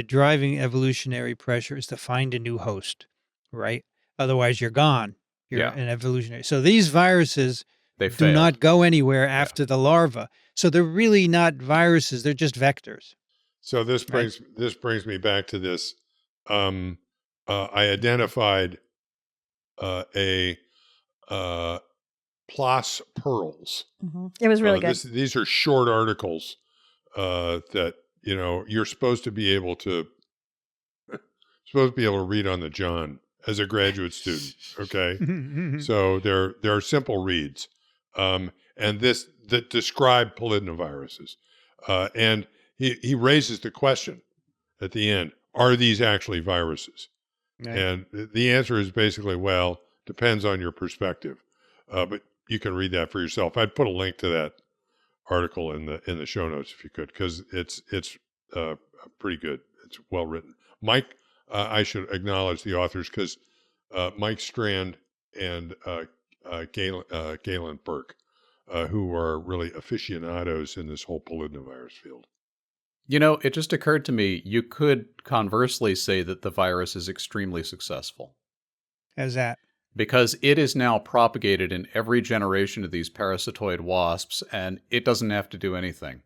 driving evolutionary pressure is to find a new host, right? Otherwise, you're gone. You're an evolutionary. So these viruses do not go anywhere after the larva. So they're really not viruses. They're just vectors. So this brings me back to this. I identified a PLOS pearls. Mm-hmm. It was really good. These are short articles that you're supposed to be able to read on the John as a graduate student. Okay, so they're simple reads, and that describe polydnaviruses, and he raises the question at the end: are these actually viruses? Right. And the answer is basically, well, depends on your perspective, but you can read that for yourself. I'd put a link to that article in the show notes if you could, because it's pretty good. It's well written. Mike, I should acknowledge the authors because Mike Strand and Galen Burke, who are really aficionados in this whole polydnavirus field. It just occurred to me, you could conversely say that the virus is extremely successful. How's that? Because it is now propagated in every generation of these parasitoid wasps, and it doesn't have to do anything.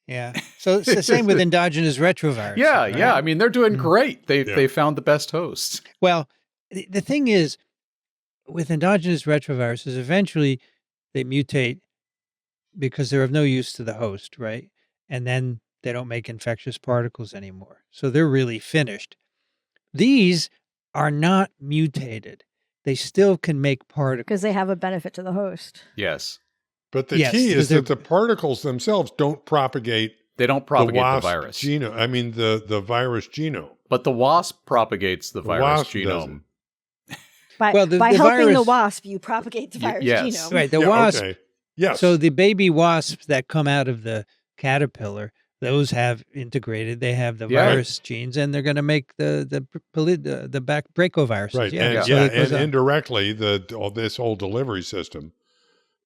Yeah. So it's the same with endogenous retrovirus. Yeah, right? yeah. I mean, they're doing great. They found the best hosts. Well, the thing is, with endogenous retroviruses, eventually they mutate because they're of no use to the host, right? And then they don't make infectious particles anymore. So they're really finished. These are not mutated. They still can make particles. Because they have a benefit to the host. Yes. But the key is that the particles themselves don't propagate. They don't propagate the virus genome. I mean, the virus genome. But the wasp propagates the virus genome. By helping the wasp, you propagate the virus genome. Right, the wasp. Okay. Yes. So the baby wasps that come out of the caterpillar, those have integrated. They have the virus genes, and they're going to make the Bracoviruses. Right, and indirectly, this whole delivery system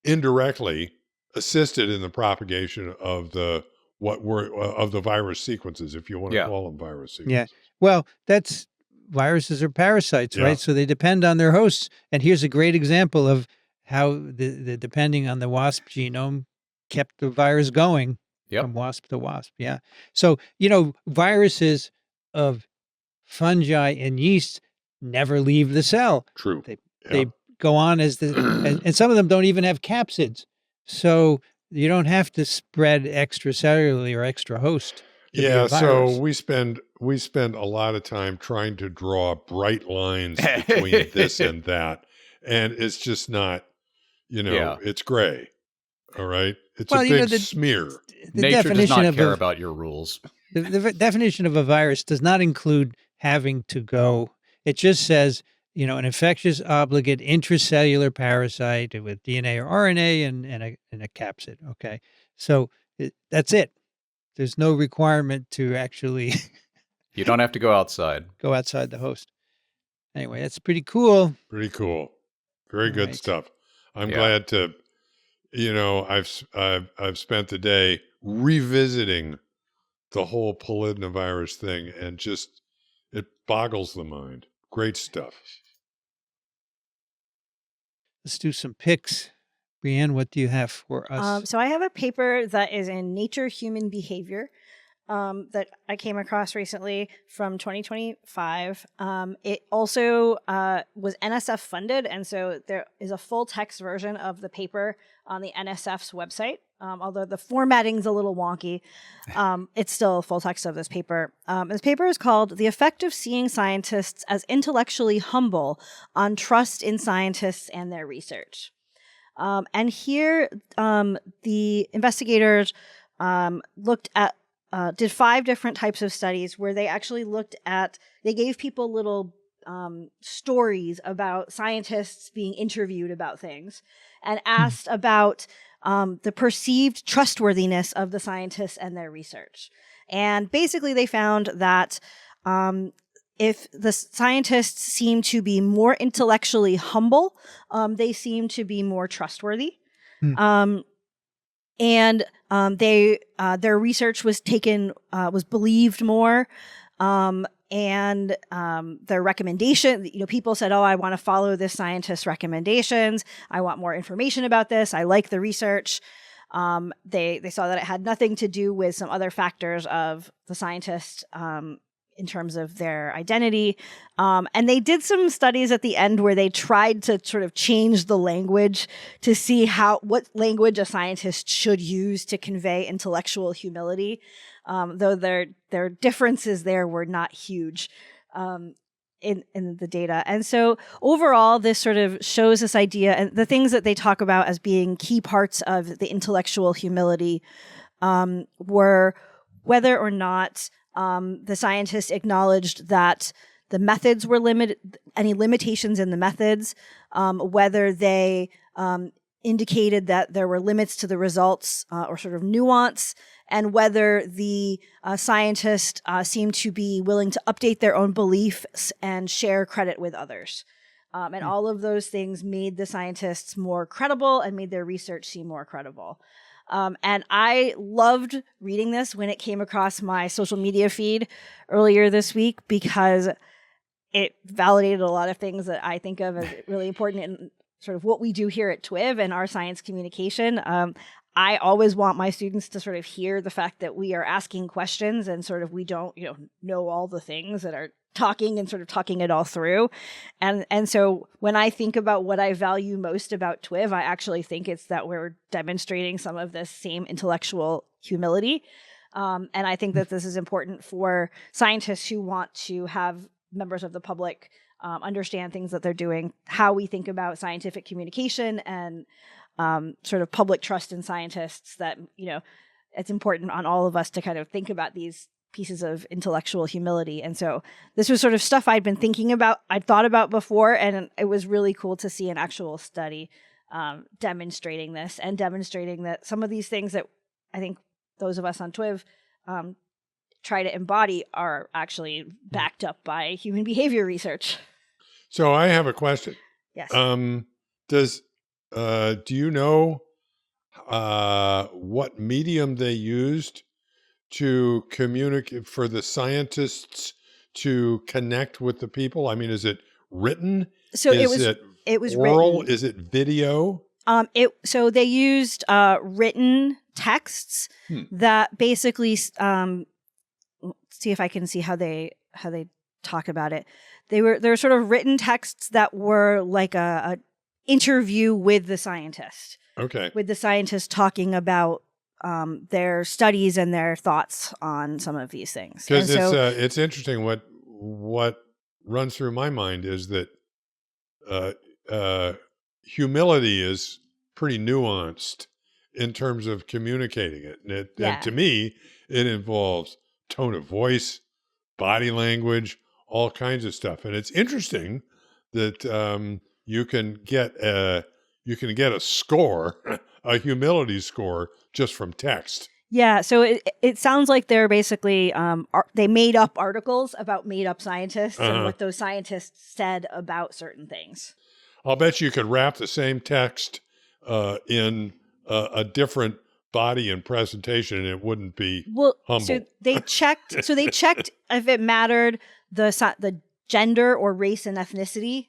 indirectly assisted in the propagation of the virus sequences, if you want to call them virus sequences. Yeah. Well, viruses are parasites, right? So they depend on their hosts. And here's a great example of how the depending on the wasp genome kept the virus going from wasp to wasp. Yeah. So, viruses of fungi and yeast never leave the cell. True. They go on and some of them don't even have capsids. So you don't have to spread extracellularly or extra host. Yeah, so we spend a lot of time trying to draw bright lines between this and that. And it's just not, it's gray. All right? It's a big smear. Nature does not care about your rules. The definition of a virus does not include having to go. It just says, an infectious obligate intracellular parasite with DNA or RNA and a capsid. Okay. So that's it. There's no requirement to actually. You don't have to go outside. Go outside the host. Anyway, that's pretty cool. Pretty cool. Very All good right. stuff. I'm Yeah. glad to, I've spent the day revisiting the whole polydnavirus thing, and just it boggles the mind. Great stuff. Let's do some picks. Brianne, what do you have for us? So I have a paper that is in Nature Human Behavior that I came across recently from 2025. It also was NSF funded, and so there is a full text version of the paper on the NSF's website. Although the formatting's a little wonky, it's still a full text of this paper. This paper is called "The Effect of Seeing Scientists as Intellectually Humble on Trust in Scientists and Their Research." And here, the investigators looked at, did 5 different types of studies where they actually they gave people little stories about scientists being interviewed about things and asked about the perceived trustworthiness of the scientists and their research. And basically, they found that if the scientists seem to be more intellectually humble, they seem to be more trustworthy. And their research was believed more. And their recommendation, people said, "Oh, I want to follow this scientist's recommendations. I want more information about this. I like the research." They saw that it had nothing to do with some other factors of the scientist in terms of their identity. And they did some studies at the end where they tried to sort of change the language to see what language a scientist should use to convey intellectual humility. Though their differences there were not huge in the data. And so overall, this sort of shows this idea, and the things that they talk about as being key parts of the intellectual humility were whether or not the scientists acknowledged that the methods were limited, any limitations in the methods, whether they indicated that there were limits to the results or sort of nuance, and whether the scientists seemed to be willing to update their own beliefs and share credit with others. And all of those things made the scientists more credible and made their research seem more credible. And I loved reading this when it came across my social media feed earlier this week, because it validated a lot of things that I think of as really important in sort of what we do here at TWiV and our science communication. I always want my students to sort of hear the fact that we are asking questions and sort of we don't, know all the things, that are talking and sort of talking it all through. And so when I think about what I value most about TWiV, I actually think it's that we're demonstrating some of this same intellectual humility. And I think that this is important for scientists who want to have members of the public understand things that they're doing, how we think about scientific communication and sort of public trust in scientists, that, it's important on all of us to kind of think about these pieces of intellectual humility. And so this was sort of stuff I'd thought about before, and it was really cool to see an actual study demonstrating this, and demonstrating that some of these things that I think those of us on TWiV try to embody are actually backed up by human behavior research. So I have a question. Yes. Do you know what medium they used to communicate, for the scientists to connect with the people? I mean, is it written? So it was oral? written. Is it video? So they used written texts that basically let's see if I can see how they talk about it. They were sort of written texts that were like a interview with the scientist. Okay. With the scientist talking about their studies and their thoughts on some of these things. Because it's interesting. What runs through my mind is that humility is pretty nuanced in terms of communicating it. And to me, it involves tone of voice, body language, all kinds of stuff. And it's interesting that you can get a score, a humility score, just from text. Yeah, so it sounds like they're basically they made up articles about made up scientists and what those scientists said about certain things. I'll bet you could wrap the same text in a different body and presentation, and it wouldn't be humble. So they checked. If it mattered the gender or race and ethnicity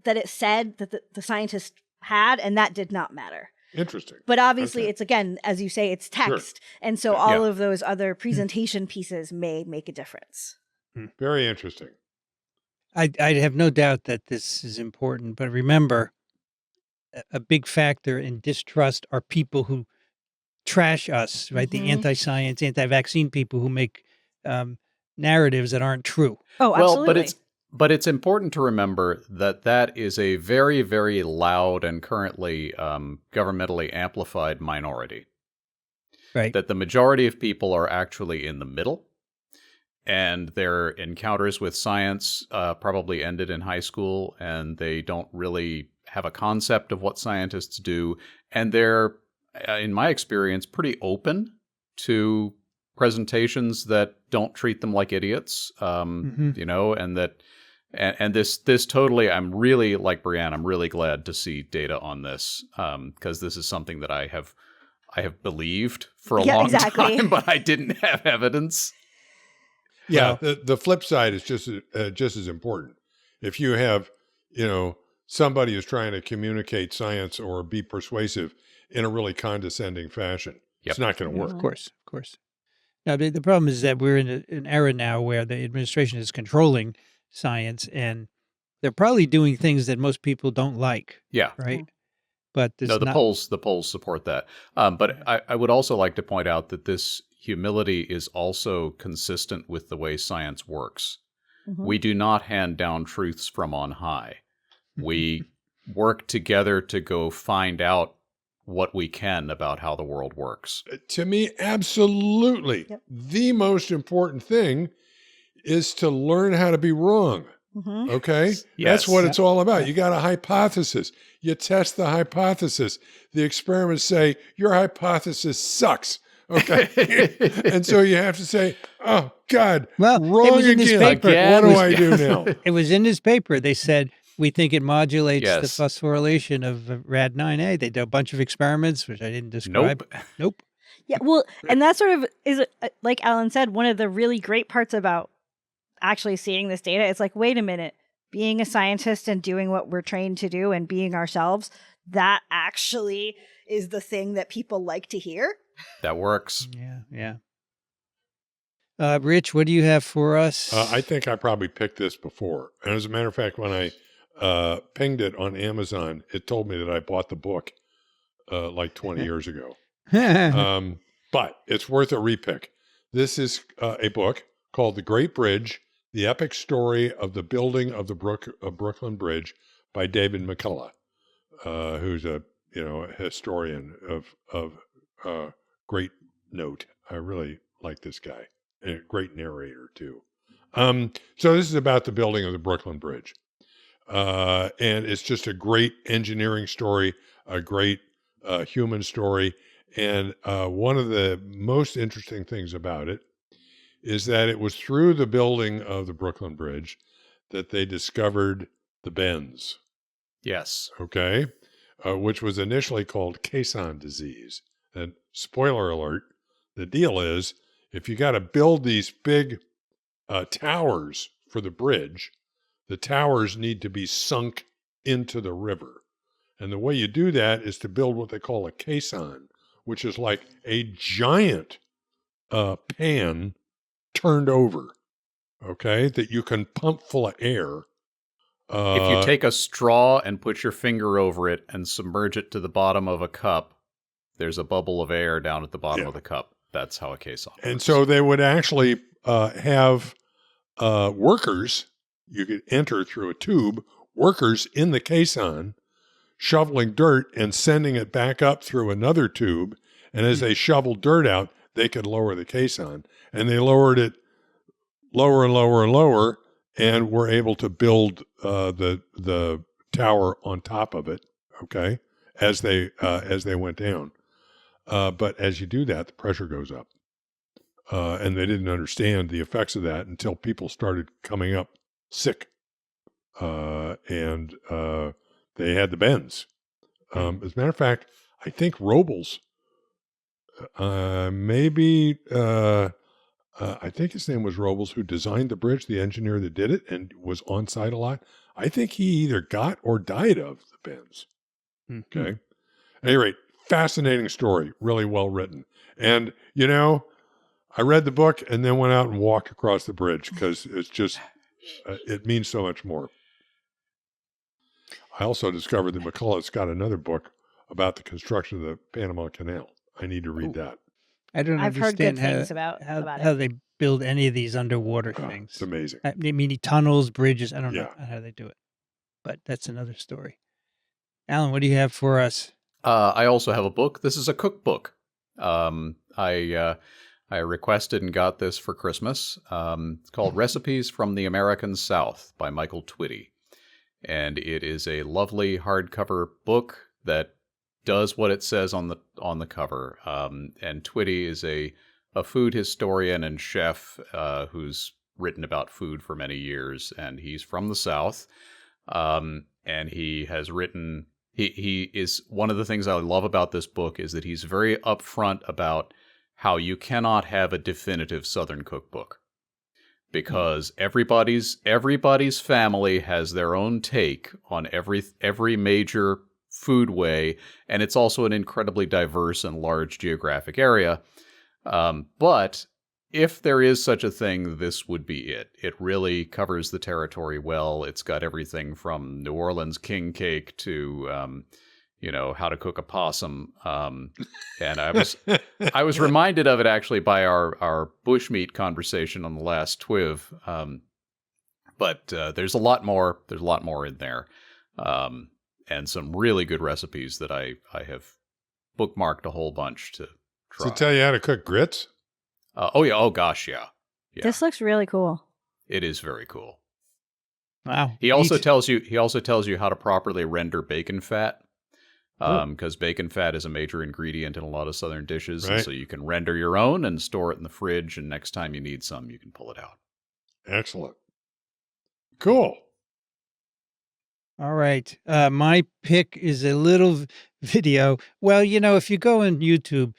that it said that the scientist had, and that did not matter. Interesting. But obviously, it's, again, as you say, it's text. Sure. And so all of those other presentation pieces may make a difference. Very interesting. I have no doubt that this is important, but remember, a big factor in distrust are people who trash us, right? The anti-science, anti-vaccine people who make narratives that aren't true. Oh, absolutely. Well, but it's important to remember that that is a very, very loud and currently governmentally amplified minority. Right. That the majority of people are actually in the middle, and their encounters with science probably ended in high school, and they don't really have a concept of what scientists do, and they're, in my experience, pretty open to presentations that don't treat them like idiots, you know, and that, and this totally, I'm really, like Brianne, I'm really glad to see data on this, because this is something that I have believed for a long time, but I didn't have evidence. Yeah, the flip side is just as important. If you have, you know, somebody who's trying to communicate science or be persuasive in a really condescending fashion, it's not going to work. Of course. Now, the problem is that we're in an era now where the administration is controlling science, and they're probably doing things that most people don't like. Yeah. Right. But no, the polls support that. But I would also like to point out that this humility is also consistent with the way science works. We do not hand down truths from on high. We work together to go find out what we can about how the world works. To me, absolutely. Yep. The most important thing is to learn how to be wrong. Okay? Yes. That's what it's all about. You got a hypothesis. You test the hypothesis. The experiments say, your hypothesis sucks. Okay. And so you have to say, oh, God, wrong it was in this paper. What do I do now? It was in this paper. They said, we think it modulates the phosphorylation of Rad9A. They did a bunch of experiments, which I didn't describe. Nope. Yeah, well, and that sort of is, like Alan said, one of the really great parts about actually seeing this data. It's like, wait a minute, being a scientist and doing what we're trained to do and being ourselves, that actually is the thing that people like to hear. That works. Yeah. Rich, what do you have for us? I think I probably picked this before. And as a matter of fact, when I pinged it on Amazon, it told me that I bought the book like 20 years ago. But it's worth a repick. This is a book called The Great Bridge, The Epic Story of the Building of the Brooklyn Bridge by David McCullough, who's a historian of great note. I really like this guy. And a great narrator, too. So this is about the building of the Brooklyn Bridge. And it's just a great engineering story, a great human story. And one of the most interesting things about it is that it was through the building of the Brooklyn Bridge that they discovered the bends. Yes. Okay. Which was initially called caisson disease. And spoiler alert, the deal is, if you got to build these big towers for the bridge, the towers need to be sunk into the river. And the way you do that is to build what they call a caisson, which is like a giant pan turned over, okay, that you can pump full of air. If you take a straw and put your finger over it and submerge it to the bottom of a cup, there's a bubble of air down at the bottom of the cup. That's how a caisson works. And so they would actually have workers, you could enter through a tube, workers in the caisson, shoveling dirt and sending it back up through another tube. And as they shoveled dirt out, they could lower the caisson. And they lowered it lower and lower and lower, and were able to build the tower on top of it, okay, as they went down. But as you do that, the pressure goes up. And they didn't understand the effects of that until people started coming up sick. And they had the bends. As a matter of fact, I think Robles, I think his name was Robles, who designed the bridge, the engineer that did it, and was on site a lot. I think he either got or died of the bends. Okay. At any rate, fascinating story, really well written. And, you know, I read the book and then went out and walked across the bridge because it's just, it means so much more. I also discovered that McCullough's got another book about the construction of the Panama Canal. I need to read that. I don't I've heard good understand things about how it. they build any of these underwater things. It's amazing. I mean, tunnels, bridges. I don't know Yeah. how they do it, but that's another story. Alan, what do you have for us? I also have a book. This is a cookbook. I requested and got this for Christmas. It's called Recipes from the American South by Michael Twitty. And it is a lovely hardcover book that does what it says on the cover. And Twitty is a food historian and chef who's written about food for many years, and he's from the South. And he has written. He is one of the things I love about this book is that he's very upfront about how you cannot have a definitive Southern cookbook because everybody's family has their own take on every major food way, and it's also an incredibly diverse and large geographic area. But if there is such a thing, this would be it. It really covers the territory well. It's got everything from New Orleans king cake to, how to cook a possum. And I was reminded of it actually by our bushmeat conversation on the last TWiV. But there's a lot more. There's a lot more in there, and some really good recipes that I have bookmarked a whole bunch to try. Does it tell you how to cook grits? Oh yeah. Oh gosh, yeah. This looks really cool. It is very cool. Wow. He also tells you how to properly render bacon fat, because bacon fat is a major ingredient in a lot of Southern dishes, Right. and so you can render your own and store it in the fridge, and next time you need some, you can pull it out. Excellent. Cool. All right. My pick is a little video. Well, if you go on YouTube,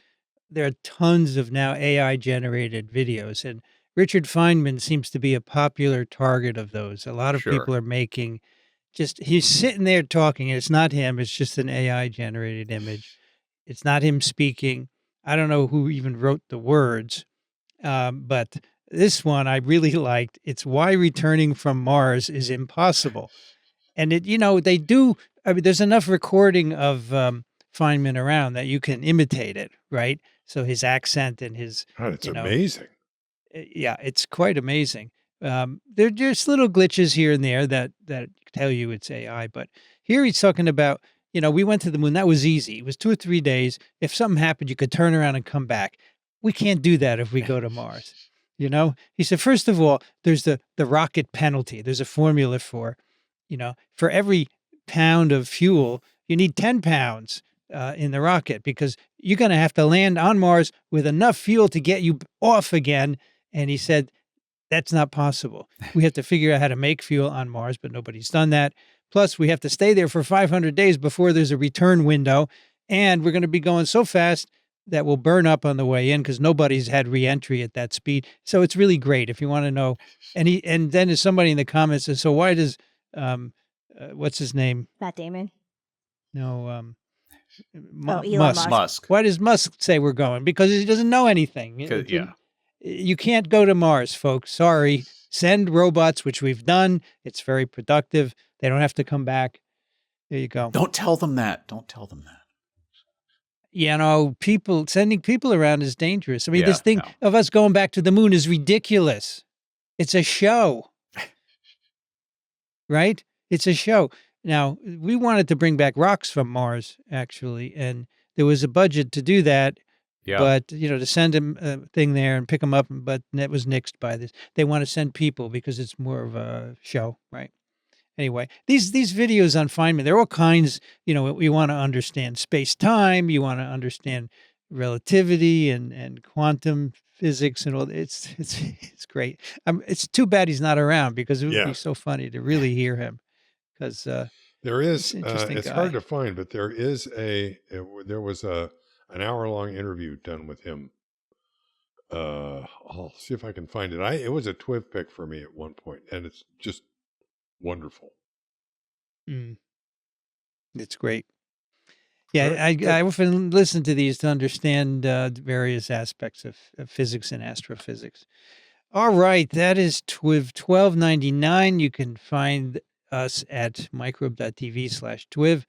there are tons of now AI-generated videos, and Richard Feynman seems to be a popular target of those. A lot of Sure. people are making he's sitting there talking, and it's not him. It's just an AI-generated image. It's not him speaking. I don't know who even wrote the words, but this one I really liked. It's why returning from Mars is impossible. And they do. I mean, there's enough recording of Feynman around that you can imitate it, right? So his accent and his, God, it's amazing. Yeah, it's quite amazing. There are just little glitches here and there that tell you it's AI. But here he's talking about, we went to the moon. That was easy. It was 2 or 3 days. If something happened, you could turn around and come back. We can't do that if we go to Mars. He said, first of all, there's the rocket penalty. There's a formula for every pound of fuel, you need 10 pounds in the rocket because you're going to have to land on Mars with enough fuel to get you off again. And he said, that's not possible. We have to figure out how to make fuel on Mars, but nobody's done that. Plus, we have to stay there for 500 days before there's a return window. And we're going to be going so fast that we'll burn up on the way in because nobody's had reentry at that speed. So it's really great if you want to know. And then there's somebody in the comments says, so why does, what's his name? Matt Damon. No, Elon Musk. Why does Musk say we're going? Because he doesn't know anything. Yeah. You can't go to Mars, folks. Sorry. Send robots, which we've done. It's very productive. They don't have to come back. There you go. Don't tell them that. Sending people around is dangerous. I mean, Yeah, this thing no. of us going back to the moon is ridiculous. It's a show. Right? It's a show. Now, we wanted to bring back rocks from Mars, actually, and there was a budget to do that. Yeah. But, to send a thing there and pick them up, but that was nixed by this. They want to send people because it's more of a show, right? Anyway, these videos on Feynman, they're all kinds, we want to understand space-time, you want to understand relativity and quantum physics and all. It's great. It's too bad he's not around because it would be so funny to really hear him because There He's is, an interesting it's guy. hard to find, but there is there was an hour-long interview done with him. I'll see if I can find it. It was a TWiV pick for me at one point, and it's just wonderful. Mm. It's great. All Yeah, right, good. I often listen to these to understand various aspects of physics and astrophysics. All right, that is TWiV 1299. You can find us at microbe.tv/TWiV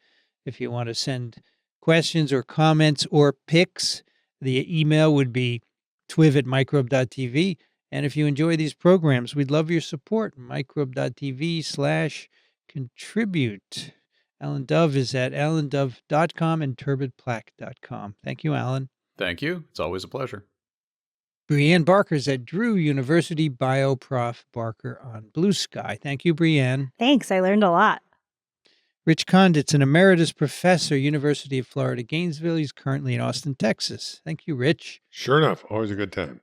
if you want to send questions or comments or pics. The email would be twiv@microbe.tv. And if you enjoy these programs, we'd love your support. Microbe.tv/contribute. Alan Dove is at alandove.com and turbidplaque.com. Thank you, Alan. Thank you. It's always a pleasure. Brianne Barker's at Drew University, BioProf Barker on Blue Sky. Thank you, Brianne. Thanks. I learned a lot. Rich Condit's an emeritus professor, University of Florida, Gainesville. He's currently in Austin, Texas. Thank you, Rich. Sure enough, always a good time.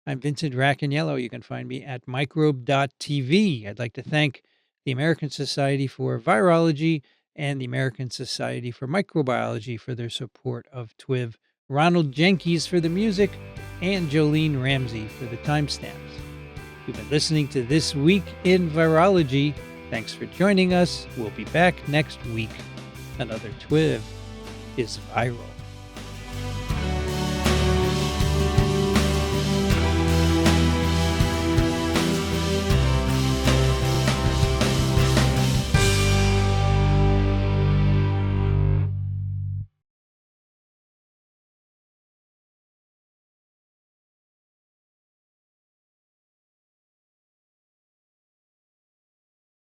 I'm Vincent Racaniello. You can find me at microbe.tv. I'd like to thank the American Society for Virology and the American Society for Microbiology for their support of TWiV, Ronald Jenkins for the music, and Jolene Ramsey for the timestamps. You've been listening to This Week in Virology. Thanks for joining us. We'll be back next week. Another TWiV is viral.